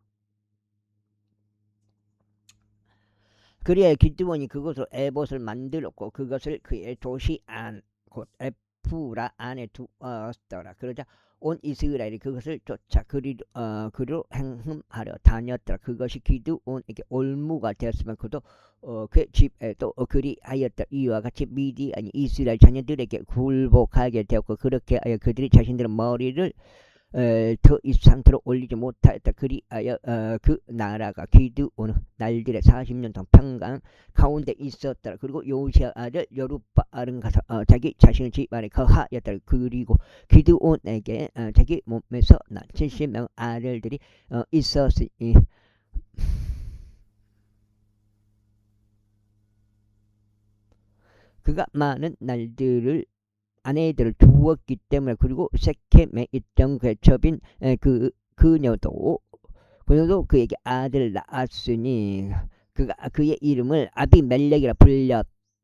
그리하여 기드온이 그곳으로 에봇을 만들었고 그것을 그의 도시 안 곧 오프라 안에 두었더라. 그러자 온 이스라엘이 그것을 쫓아 그리로 행흠하려 다녔더라. 그것이 기드온에게 올무가 되었으면 그도 그 집에도 그리하였다. 이와 같이 미디안이 이스라엘 자녀들에게 굴복하게 되었고 그렇게 하여 그들이 자신들의 머리를 더 이상으로 올리지 못하였다. 그리하여 그 나라가 기드온 날들의 40년 동안 평강 가운데 있었더라. 그리고 요시아 아들 여룻바알은 가서 자기 자신의 집안에 거하였더라. 그리고 기드온에게 자기 몸에서 난 70명 아들들이 있었으니 그가 많은 날들을 아내들을 두었기 때문에. 그리고 세켐에 있던 괴첩인 그녀도 그에게 아들을 낳았으니 그가 그의 이름을 아비멜렉이라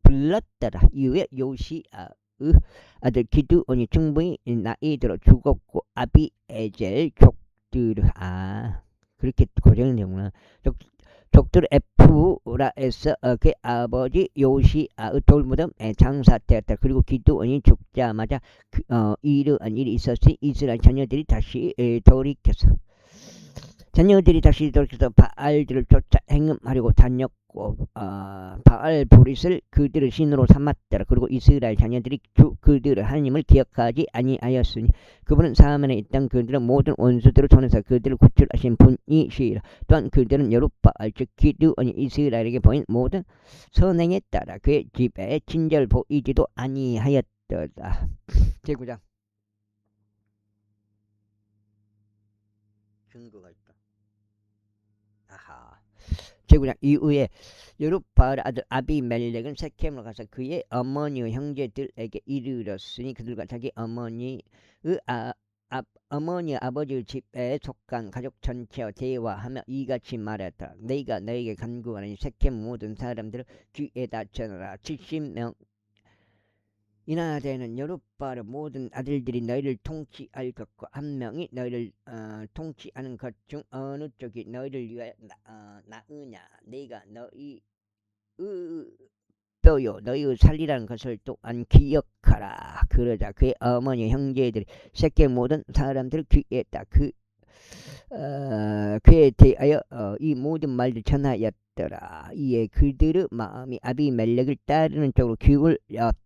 불렀더라. 이후에 요시아의 아들 기드온이 충분히 나이 들어 죽었고 아비에젤 족들을 그렇게 고정되구나. 족들 에프라에서 그 아버지 요시아의 돌무덤에 장사되었다. 그리고 기드온이 죽자마자 이러한 일이 있었으니 이스라엘 자녀들이 다시 돌이켜서 바알들을 쫓아 행음하려고 다녔고 바알 보릿을 그들의 신으로 삼았더라. 그리고 이스라엘 자녀들이 그들의 하나님을 기억하지 아니하였으니 그분은 사면에 있던 그들의 모든 원수들을 손에서 그들을 구출하신 분이시라. 또한 그들은 여룻바알 즉 기드온이 이스라엘에게 보인 모든 선행에 따라 그의 집에 친절 보이지도 아니하였더라. 제9장 증거가 있다. 아하. 제9장 이후에 여룻바알 아들 아비멜렉은 세켐으로 가서 그의 어머니의 형제들에게 이르렀으니 그들과 자기 어머니의 어머니 아버지의 집에 속한 가족 전체와 대화하며 이같이 말했다. 내가 너에게 간구하니 세켐 모든 사람들을 귀에다 전하라. 70명 이나 되는 여룻바알의 모든 아들들이 너희를 통치할 것과 한 명이 너희를 통치하는 것 중 어느 쪽이 너희를 위하여 나으냐. 네가 너희의 뼈요 너희의 살리라는 것을 또한 기억하라. 그러자 그의 어머니 형제들이 세겜 모든 사람들을 귀에다 그에 대하여 이 모든 말들 전하였더라. 이에 그들의 마음이 아비멜렉을 따르는 쪽으로 기울였더라.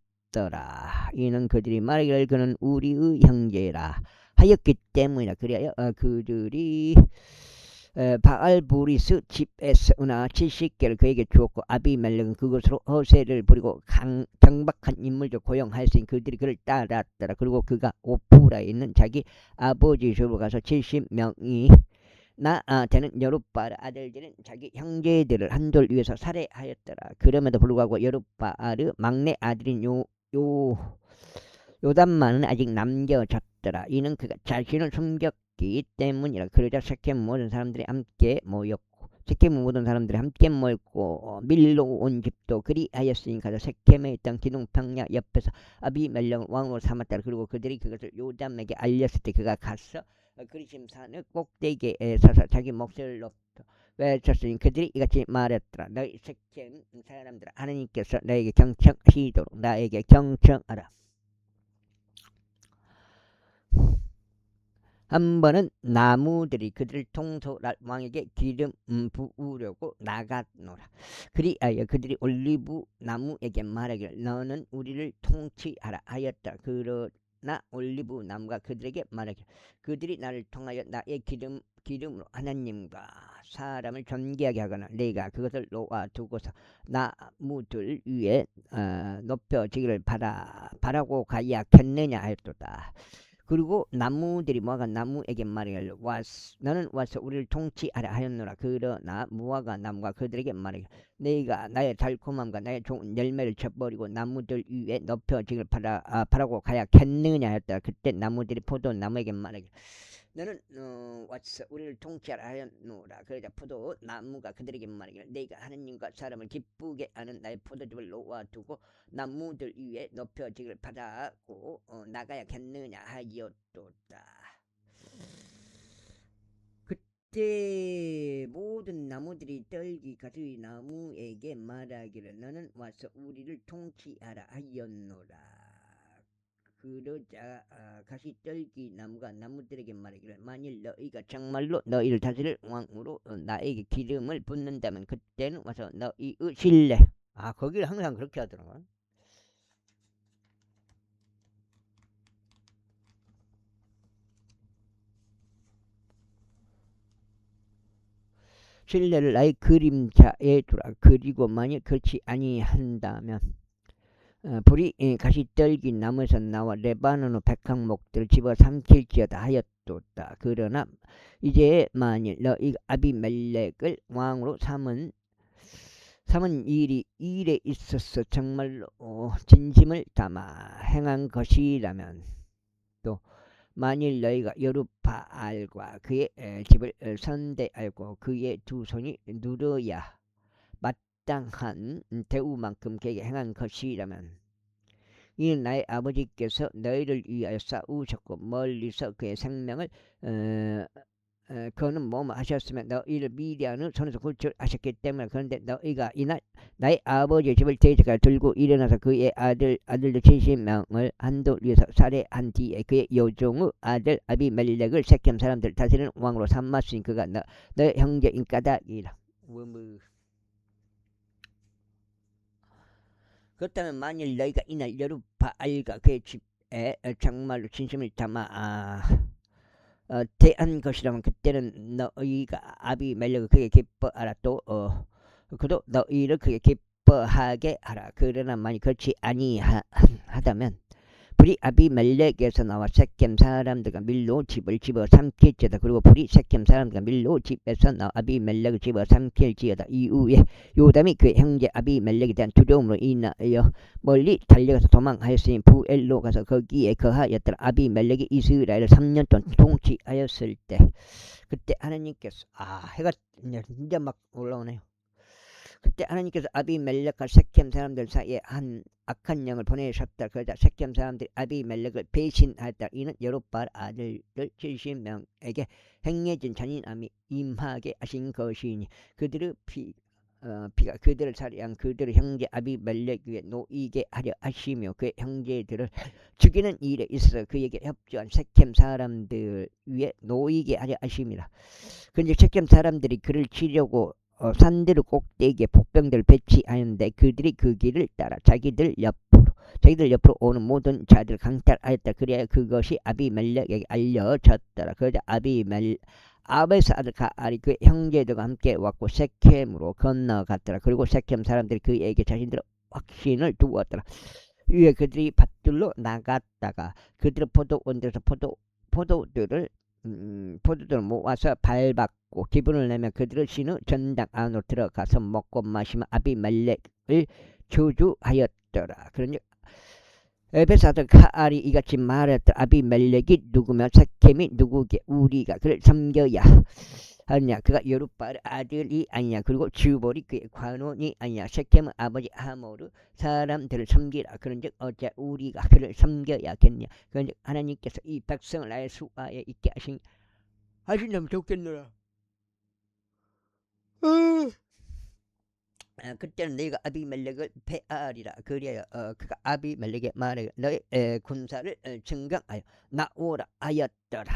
이는 그들이 말하기를 그는 우리의 형제라 하였기 때문이라. 그리하여 그들이 바알보리스 집에서 은하 70개를 그에게 주었고 아비멜렉은 그것으로 허세를 부리고 경박한 인물들 고용하였으니 그들이 그를 따랐더라. 그리고 그가 오프라에 있는 자기 아버지 집으로 가서 70명이 되는 여룻바알 아들들은 자기 형제들을 한돌 위에서 살해하였더라. 그럼에도 불구하고 여룻바알의 막내 아들인 요담만은 아직 남겨졌더라. 이는 그가 자신을 숨겼기 때문이라. 그러자 세겜 모든 사람들이 함께 모였고 세겜 모든 사람들이 함께 모였고 밀로 온 집도 그리하였으니 가서 세겜에 있던 기둥평야 옆에서 아비멜렉을 왕으로 삼았더라. 그리고 그들이 그것을 요담에게 알렸을 때 그가 가서 그리심산의 꼭대기에 서서 자기 목소리를 외쳤으니 그들이 이같이 말했더라. 너희 세겜 사람들아, 하나님께서 너에게 경청하시도록 나에게 경청하라. 한 번은 나무들이 그들을 통솔할 왕에게 기름 부으려고 나갔노라. 그리하여 그들이 올리브 나무에게 말하기를 너는 우리를 통치하라 하였다. 그러나 올리브 나무가 그들에게 말하기를 그들이 나를 통하여 나의 기름으로 하나님과 사람을 존귀하게 하거나 내가 그것을 놓아두고서 나무들 위에 높여지기를 바라고 가야겠느냐 하였도다. 그리고 나무들이 무화과 나무에게 말하기를 너는 와서 우리를 통치하라 하였노라. 그러나 무화과 나무가 그들에게 말하기를 너희가 나의 달콤함과 나의 좋은 열매를 쳐버리고 나무들 위에 높여지기를 바라고 가야겠느냐 하였다. 그때 나무들이 포도나무에게 말하기를 너는 와서 우리를 통치하라 하였노라. 그러자 포도나무가 그들에게 말하기를 내가 하나님과 사람을 기쁘게 하는 나의 포도즙을 놓아두고 나무들 위에 높여지기를 바라고 나가야겠느냐 하였도다. 그때 모든 나무들이 떨기 가수의 나무에게 말하기를 너는 와서 우리를 통치하라 하였노라. 그러자 가시떨기 나무가 나무들에게 말하기를 만일 너희가 정말로 너희를 다스릴 왕으로 나에게 기름을 붓는다면 그때는 와서 너희의 신뢰 거기를 항상 그렇게 하더라고요. 신뢰를 나의 그림자에 두라. 그리고 만일 그렇지 아니한다면 불이 가시떨기 나무에서 나와 레바논의 백항목들을 집어 삼킬지어다 하였도다. 그러나 이제 만일 너희가 아비멜렉을 왕으로 삼은 일에 있어서 정말로 진심을 담아 행한 것이라면 또 만일 너희가 여룻바알과 그의 집을 선대하고 그의 두 손이 누려야 마땅한 대우만큼 그에게 행한 것이라면 이는 나의 아버지께서 너희를 위하여 싸우셨고 멀리서 그의 생명을 그는 뭐뭐 하셨으면 너희를 미디안의 손에서 구출하셨기 때문에. 그런데 너희가 이날 나의 아버지의 집을 대적하여 들고 일어나서 그의 아들들 70명을 한돌 위에서 살해한 뒤에 그의 요종의 아들 아비멜렉을 섹겜 사람들 다스리는 왕으로 삼았으니 그가 너의 형제인 까닭이라. 그렇다면 만일 너희가 이날 여룻바알과 그의 집에 정말로 진심을 담아 대한 것이라면 그때는 너희가 아비멜렉을 그게 기뻐하라. 또 그도 너희를 그게 기뻐하게 하라. 그러나 만일 그렇지 아니하다면 불이 아비멜렉에서 나와 섹겜 사람들과 밀로 집을 집어 삼킬지어다. 그리고 불이 섹겜 사람들과 밀로 집에서 나와 아비멜렉을 집어 삼킬지어다. 이후에 요담이 그의 형제 아비멜렉에 대한 두려움으로 인하여 멀리 달려가서 도망하였으니 부엘로 가서 거기에 거하였더라. 아비멜렉이 이스라엘을 3년 동안 통치하였을 때 그때 하나님께서 해가 이제 막 올라오네요. 그때 하나님께서 아비멜렉과 섹겜 사람들 사이에 한 악한 영을 보내셨다. 그러자 섹겜 사람들이 아비멜렉을 배신하였다. 이는 여룻바알 아들들 70명에게 행해진 잔인함이 임하게 하신 것이니 그들의 피가 그들을 살해한 그들의 형제 아비멜렉 위에 놓이게 하려 하시며 그의 형제들을 죽이는 일에 있어서 그에게 협조한 섹겜 사람들 위에 놓이게 하려 하십니다. 그런데 섹겜 사람들이 그를 치려고 산들 꼭대기에 복병들을 배치하였는데 그들이 그 길을 따라 자기들 옆으로 오는 모든 자들을 강탈하였다. 그래야 그것이 아비멜렉에게 알려졌더라. 그러자 아베스 아들 가알이 그 형제들과 함께 왔고 섹겜으로 건너갔더라. 그리고 섹겜 사람들이 그에게 자신들의 확신을 두었더라. 위에 그들이 밭들로 나갔다가 그들의 포도원들에서 포도들을 모아서 밟았고 기분을 내며 그들을 신의 전당 안으로 들어가서 먹고 마시며 아비멜렉을 저주하였더라. 그러니 에베스 아들 가알이 이같이 말했더라. 아비멜렉이 누구며 섹겜이 누구게 우리가 그를 섬겨야 하느냐. 그가 여룻바알 아들이 아니냐. 그리고 주볼이 그의 관원이 아니냐. 섹겜의 아버지 하모르 사람들을 섬기라. 그런즉 어째 우리가 그를 섬겨야겠냐. 그런즉 하나님께서 이 백성을 나의 수하에 있게 하신다면 좋겠노라. 그때는 너희가 아비멜렉을 배하리라. 그리하여 그가 아비멜렉에 말하기를 너희 군사를 증강하여 나오라 하였더라.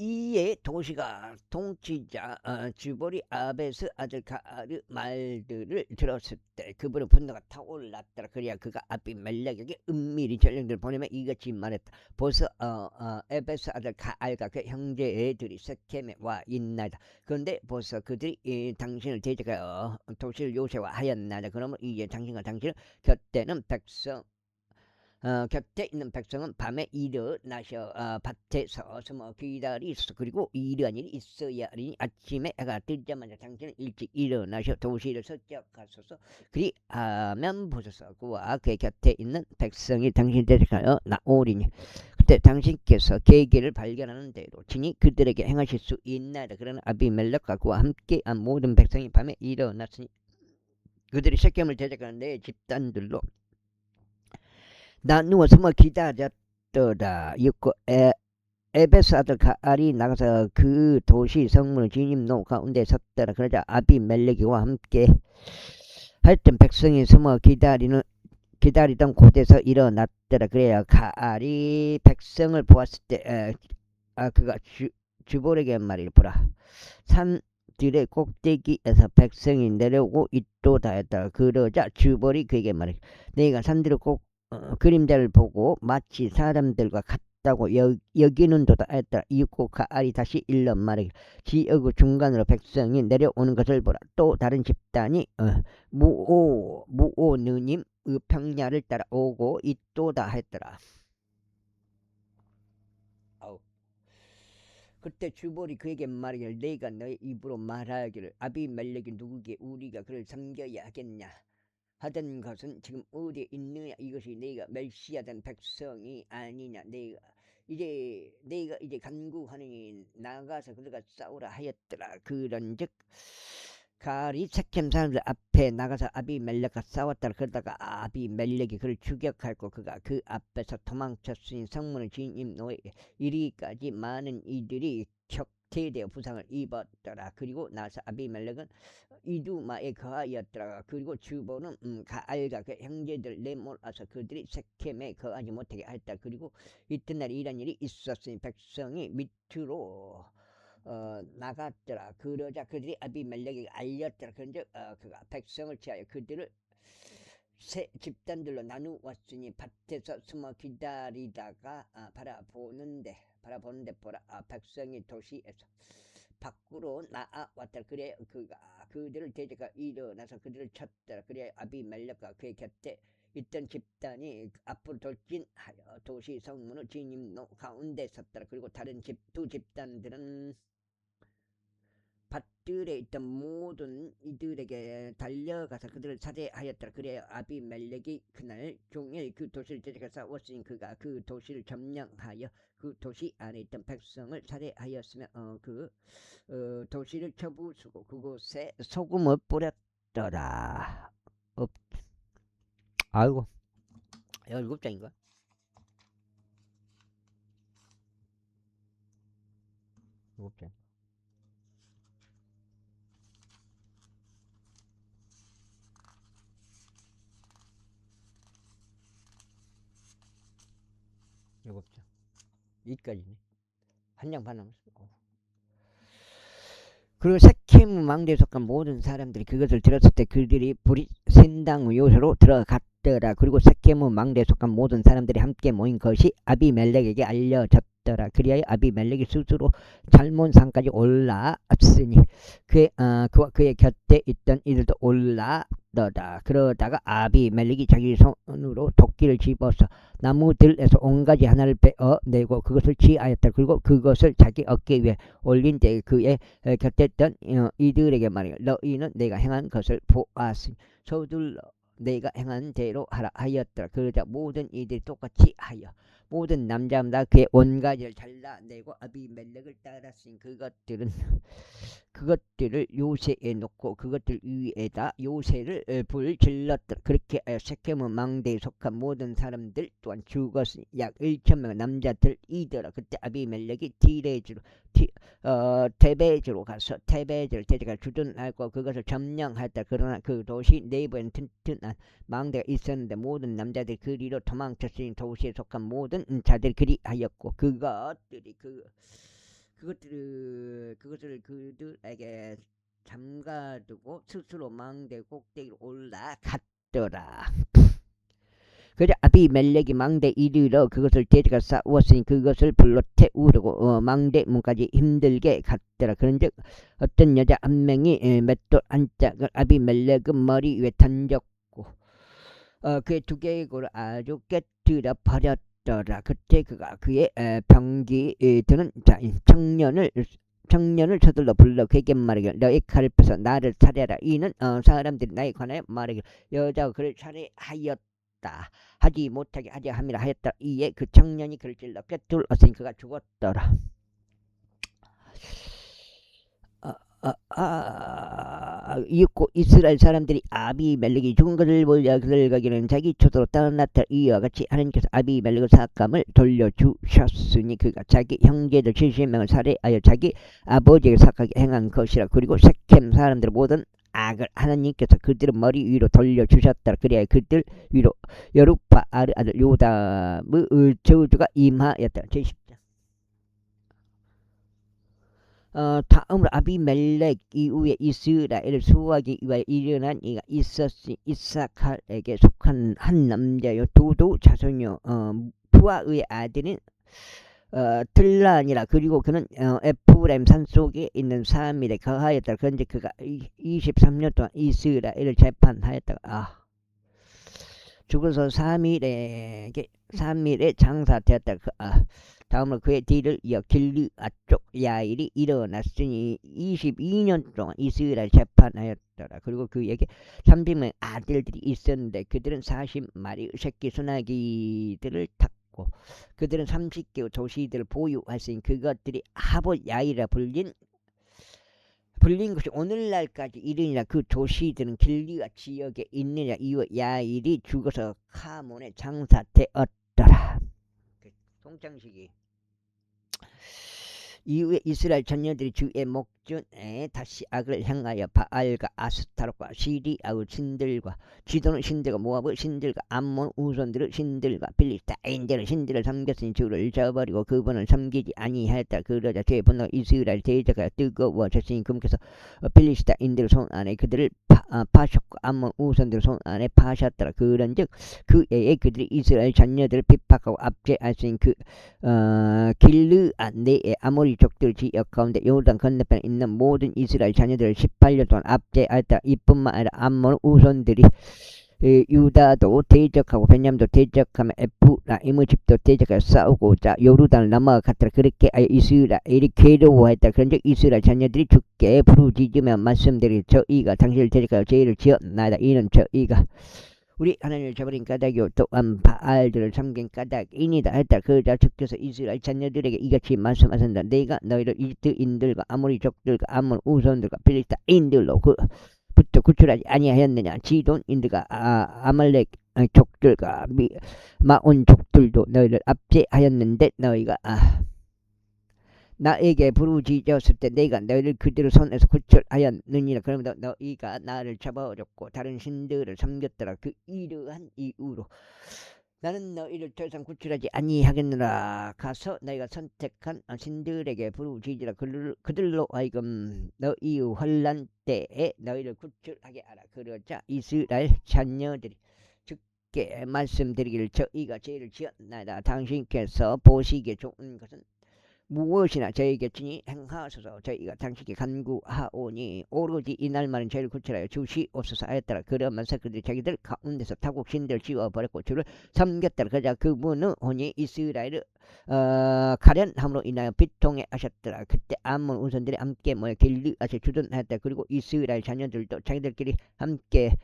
이에 도시가 통치자 주볼이 아베스 아들 가알의 말들을 들었을 때 그분의 분노가 타올랐더라. 그래야 그가 아비멜렉에게 은밀히 전령들을 보내며 이같이 말했다. 벌써 에베스 아들 가알과 그 형제들이 섹겜에 와 있나이다. 그런데 벌써 그들이 당신을 대적하여 도시를 요새화하였나이다. 그러면 이제 당신과 당신을 곁에는 백성 곁에 있는 백성은 밤에 일어나셔 밭에서 숨어 기다리소서. 그리고 이러한 일이 있어야 하니 아침에 해가 뜨자마자 당신은 일찍 일어나셔 도시를 서쪽하소서. 그리하면 보소서 그와 그의 곁에 있는 백성이 당신 대적하여 나오리니 그때 당신께서 계기를 발견하는 대로 친히 그들에게 행하실 수 있나이다. 그러나 아비멜렉과 그와 함께한 모든 백성이 밤에 일어났으니 그들이 섹겜을 대적하는 내 집단들로 나 누워 숨어 기다렸더라. 이고 에베스 아들 가알이 나가서 그 도시 성문을 진입로 가운데 섰더라. 그러자 아비멜렉이와 함께 하여튼 백성이 숨어 기다리던 곳에서 일어났더라. 그래야 가알이 백성을 보았을 때 그가 주볼에게 말이를 보라. 산들의 꼭대기에서 백성이 내려오고 있도다 했더라. 그러자 주볼이 그에게 말해 내가 산들의 그림자를 보고 마치 사람들과 같다고 여기는도다 했더라. 이윽고 가알이 다시 일러 말해 지역 중간으로 백성이 내려오는 것을 보라. 또 다른 집단이 무오느님 평야를 따라 오고 있도다 했더라. 그때 주볼이 그에게 말하기를 내가 너의 입으로 말하기를 아비멜렉이 누구게 우리가 그를 섬겨야 하겠냐 하던 것은 지금 어디에 있느냐 이것이 내가 멸시하던 백성이 아니냐 내가 이제 간구하니 나가서 그들과 싸우라 하였더라. 그런즉 가알이 세겜 사람들 앞에 나가서 아비멜렉과 싸웠더라. 그러다가 아비멜렉이 그를 추격하고 그가 그 앞에서 도망쳤으니 성문을 진입로에 이리까지 많은 이들이 격퇴되어 부상을 입었더라. 그리고 나서 아비멜렉은 이두마에 거하였더라. 그리고 주볼은 가알과 그 형제들 내몰아서 그들이 세겜에 거하지 못하게 했다. 그리고 이튿날 이런 일이 있었으니 백성이 밑으로 나갔더라. 그러자 그들이 아비멜렉에게 알렸더라. 그런즉 그가 백성을 취하여 그들을 세 집단들로 나누었으니 밭에서 숨어 기다리다가 바라보는데 보라 백성이 도시에서 밖으로 나왔더라. 그래 그가 그들을 대적하 일어나서 그들을 쳤더라. 그래 아비멜렉과 그의 곁에 있던 집단이 앞으로 돌진하여 도시 성문의 진입로 가운데 섰더라. 그리고 다른 두 집단들은 밭들에 있던 모든 이들에게 달려가서 그들을 살해하였더라. 그래야 아비멜렉이 그날 종일 그 도시를 대적해 싸웠으니 그가 그 도시를 점령하여 그 도시 안에 있던 백성을 살해하였으며 그 도시를 쳐부수고 그곳에 소금을 뿌렸더라. 아이고 17장인가? 7장. 여기까지네. 한 장 반 남았어. 그리고 세겜 망대에 속한 모든 사람들이 그것을 들었을 때 그들이 불이 센당 요새로 들어갔더라. 그리고 세겜 망대에 속한 모든 사람들이 함께 모인 것이 아비멜렉에게 알려졌더라. 그리하여 아비멜렉이 스스로 잘몬산까지 올라왔으니 그와 그의 곁에 있던 이들도 올라더라. 그러다가 아비멜렉이 자기 손으로 도끼를 집어서 나무들에서 온가지 하나를 빼어내고 그것을 취하였다. 그리고 그것을 자기 어깨 위에 올린 때 그의 곁에 있던 이들에게 말이야 너희는 내가 행한 것을 보았으니 서둘러 내가 행한 대로 하라 하였더라. 그러자 모든 이들이 똑같이 하여 모든 남자마다 그의 온가지를 잘라내고 아비멜렉을 따랐으니 그것들을 요새에 놓고 그것들 위에다 요새를 불 질렀더라. 그렇게 세겜 망대에 속한 모든 사람들 또한 죽었으니 약 1,000명 남자들이더라. 그때 아비멜렉이 테베즈로 가서 테베즈를 대적할 주둔하고 그것을 점령하였다. 그러나 그 도시 내부에는 튼튼한 망대가 있었는데 모든 남자들이 그리로 도망쳤으니 도시에 속한 모든 자들이 그리하였고 그것을 그들에게 잠가두고 스스로 망대 꼭대기로 올라갔더라. 그래 아비멜렉이 망대 이르러 그것을 대적하 싸우었으니 그것을 불로 태우려고 망대 문까지 힘들게 갔더라. 그런즉 어떤 여자 한 명이 맷돌 한 짝을 아비멜렉의 머리 위에 던졌고 그의 두 개의 골을 아주 깨뜨려 버렸더라. 그때 그가 그의 병기 드는 청년을 서둘러 불러 그에게 말하기를 너의 칼을 빼서 나를 살해하라. 이는 사람들이 나에 관하여 말하기를 여자가 그를 살해하였다 하지 못하게 하자 함이라 하였다. 이에 그 청년이 그를 찔러 꿰뚫었으니 그가 죽었더라. 이윽고 이스라엘 사람들이 아비멜렉이 죽은 것을 보자 그들 가기는 자기 초도로 떠났다. 이와 같이 하나님께서 아비멜렉의 삭감을 돌려주셨으니 그가 자기 형제들 70명을 살해하여 자기 아버지에게 삭하게 행한 것이라. 그리고 세겜 사람들 모든 악을 하나님께서 그들의 머리 위로 돌려주셨다. 그래야 그들 위로 여룹바알의 아들 요담의 저주가 임하였다. 제10장. 다음으로 아비멜렉 이후에 이스라엘을 수호하기 위하여 일어난 이가 있었으니 이사칼에게 속한 한 남자요 도도 자손요 푸아의 아들인 들란이라. 그리고 그는 에프라임 산속에 있는 사밀에 거하였다. 그런데 그가 23년 동안 이스라엘을 재판하였다가 죽어서 사밀에 장사되었다. 다음으로 그의 뒤를 이어 길르앗 쪽 야일이 일어났으니 22년 동안 이스라엘 재판하였더라. 그리고 그에게 30명의 아들들이 있었는데 그들은 40마리 새끼 소나기들을 탔고 그들은 30개의 도시들을 보유하였으니 그것들이 하봇 야일이라 불린 것이 오늘날까지 이르니라. 그 도시들은 길르앗 지역에 있느냐. 이후 야일이 죽어서 카몬에 장사되었더라. 송창식이 이후에 이스라엘 자녀들이 주의 목전에 다시 악을 향하여 바알과 아스타롯과 시리아의 신들과 지도는 신들과 모압의 신들과 암몬 우손들의 신들과 필리스타인들의 신들을 섬겼으니 주를 저버리고 그분을 섬기지 아니하였다. 그러자 그의 분노가 이스라엘 대적하여 뜨거워졌으니 그분께서 필리스타인들의 손 안에 그들을 파셨고 암몬 우손들의 손 안에 파셨더라. 그런즉 그 애에 그들이 이스라엘 자녀들을 핍박하고 압제하였으니 길르앗 내에 아모리 족들 지역 가운데 요르단 건너편에 있는 모든 이스라엘 자녀들을 18년 동안 압제하였다. 이뿐만 아니라 암몬 우손들이 유다도 대적하고 베냐민도 대적하며 에프라임의 집도 대적하여 싸우고자 요르단을 넘어갔더라. 그렇게 하여 이스라엘이 괴로워했다. 그런즉 이스라엘 자녀들이 주께 부르짖으며 말씀드리 저희가 당신을 대적하여 죄를 지었나이다. 이는 저희가 우리 하나님을 저버린 까닭이요 또한 바알들을 섬긴 까닭이니다 했다. 그러자 주께서 이스라엘 자녀들에게 이같이 말씀하신다. 내가 너희를 이집트인들과 아모리 족들과 암몬 우손들과 필리스타인들로 부터 구출하지 아니하였느냐. 지돈인들과 아말렉 족들과 마온 족들도 너희를 압제하였는데 너희가 나에게 부르짖었을 때 내가 너희를 그들의 손에서 구출하였느니라. 그러므로 너희가 나를 잡아버렸고 다른 신들을 섬겼더라. 그 이러한 이유로 나는 너희를 더 이상 구출하지 아니하겠느라. 가서 너희가 선택한 신들에게 부르짖으라. 그들로 하여금 너희의 환난 때에 너희를 구출하게 하라. 그러자 이스라엘 자녀들이 주께 말씀드리기를 저희가 죄를 지었나이다. 당신께서 보시기에 좋은 것은 무엇이나 저희에게 친히 행하소서. 저희가 당신께 간구하오니 오로지 이날만은 저희를 구출하여 주시옵소서 하였더라. 그러면서 그들이 자기들 가운데서 타국 신들을 지워버렸고 주를 섬겼더라. 그러자 그분은 혼이 이스라엘을 가련함으로 인하여 비통해 하셨더라. 그때 암몬 우선들이 함께 모여 길르앗에 주둔하였다. 그리고 이스라엘 자녀들도 자기들끼리 함께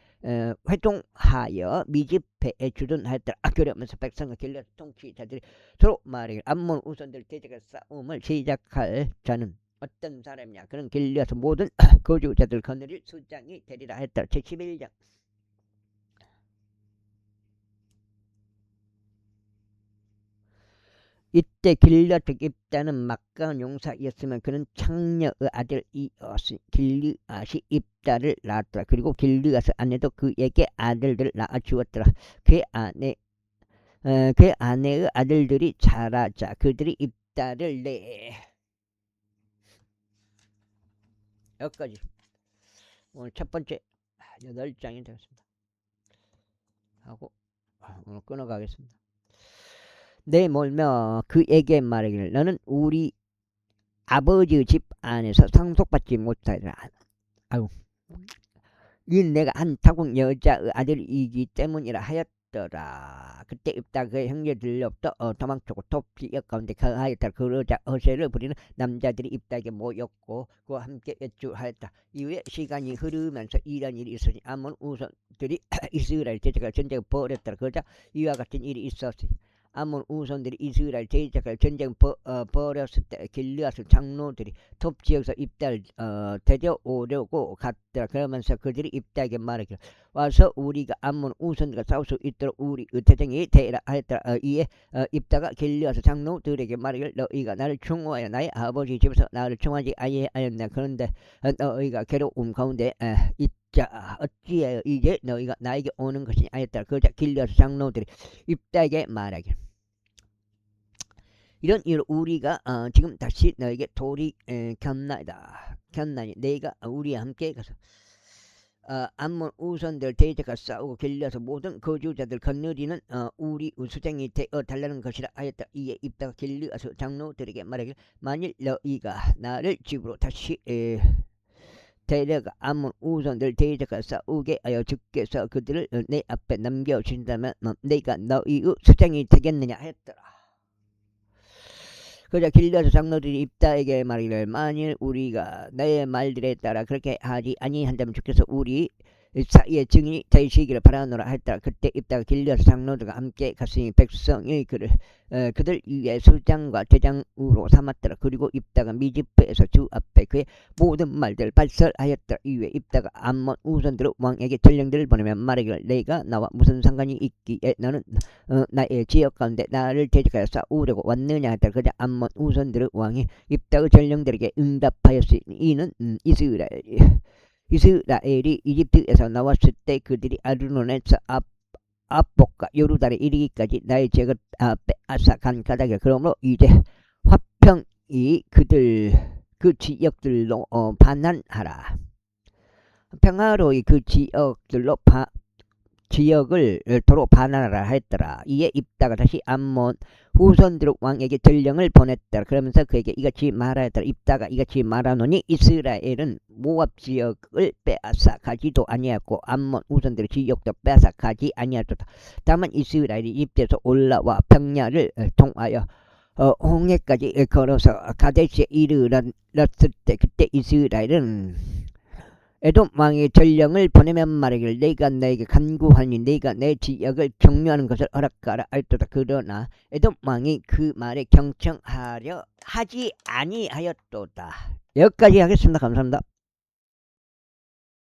회동하여 미즈페에 주둔하였더라. 그러면서 백성과 길르앗 통치자들이 서로 말하기를 암몬 우선들 대적할 싸움을 시작할 자는 어떤 사람이냐. 그는 길르앗 모든 거주자들 거느릴 수장이 되리라 했다. 제11장. 이때 길르앗 입다는 막강한 용사였으면 그는 창녀의 아들이었으니 길르앗이 입다를 낳았더라. 그리고 길르앗의 아내도 그에게 아들들을 낳아주었더라. 그의 아내의 아들들이 자라자 그들이 입다를 내. 여기까지 오늘 첫 번째 8장이 되었습니다. 하고 오늘 끊어가겠습니다. 내 몰며 그에게 말하기를 너는 우리 아버지의 집 안에서 상속받지 못하리라. 아유, 이 내가 한 타국 여자의 아들이기 때문이라 하였더라. 그때 입다 그의 형제들로부터 도망치고 톱지역 가운데 거하였다. 그러자 허세를 부리는 남자들이 입다에게 모였고 그와 함께 외출하였다. 이후에 시간이 흐르면서 이런 일이 있었으니 암몬 우선들이 이스라엘 대적하여 전쟁을 벌였더라. 그러자 이와 같은 일이 있었으니 아몬 우선들이 이스라엘 대적할 전쟁 벌였을 때 길르앗 장로들이 톱 지역에서 입다를 데려오려고 갔더라. 그러면서 그들이 입다에게 말하기를 와서 우리가 아몬 우선들과 싸울 수 있도록 우리 대장이 되라 하였더라. 이에 입다가 길르앗 장로들에게 말하기를 너희가 나를 충고하여 나의 아버지 집에서 나를 충고하지 아니하였나. 그런데 너희가 괴로움 가운데 자 어찌하여 이제 너희가 나에게 오는 것이 아니었더라. 그러자 길르앗 장로들이 입다에게 말하기를 이런 이유로 우리가 지금 다시 너에게 돌이켰나이다. 내가 우리와 함께 가서 암몬 우선들 대적과 싸우고 길려서 모든 거주자들 건너리는 우리 수장이 되어 달라는 것이라 하였다. 이에 입다가 길르앗 장로들에게 말하기를 만일 너희가 나를 집으로 다시 데려가 암몬 우선들 대적과 싸우게 하여 주께서 그들을 내 앞에 남겨주신다면 내가 너희의 수장이 되겠느냐 하였더라. 그러자 길르앗 장로들이 입다에게 말하기를 만일 우리가 너의 말들에 따라 그렇게 하지 아니한다면 주께서 우리 사이의 증인이 되시기를 바라노라 했더라. 그때 입다가 길르앗 장로들과 함께 갔으니 백성이 그들 위에 수장과 대장으로 삼았더라. 그리고 입다가 미즈페에서 주 앞에 그의 모든 말들을 발설하였더라. 이후에 입다가 암몬 우선들 왕에게 전령들을 보내면 말하기를 내가 나와 무슨 상관이 있기에 너는 나의 지역 가운데 나를 대적하여 싸우려고 왔느냐 했더라. 그러자 암몬 우선들 왕이 입다의 전령들에게 응답하였으니 이는 이스라엘이 이집트에서 나왔을 때 그들이 아르논에서 압복과 요르단에 이르기까지 나의 지역을 빼앗아간 까닭이라. 그러므로 이제 화평이 그 지역들로 반환하라. 평화로이 그 지역을 도로 반환하라 했더라. 이에 입다가 다시 암몬 후손들 왕에게 전령을 보냈더라. 그러면서 그에게 이같이 말하였더라. 입다가 이같이 말하노니 이스라엘은 모압 지역을 빼앗아 가지도 아니하였고 암몬 후손들의 지역도 빼앗아 가지 아니하였다. 다만 이스라엘이 이집트에서 올라와 평야를 통하여 홍해까지 걸어서 가데스에 이르렀을 때 그때 이스라엘은 에돔 왕의 전령을 보내면 말하기를 내가 너에게 간구하니 내가 내 지역을 경유하는 것을 허락하라 하였도다. 그러나 에돔 왕이 그 말에 경청하려 하지 아니하였도다. 여기까지 하겠습니다. 감사합니다.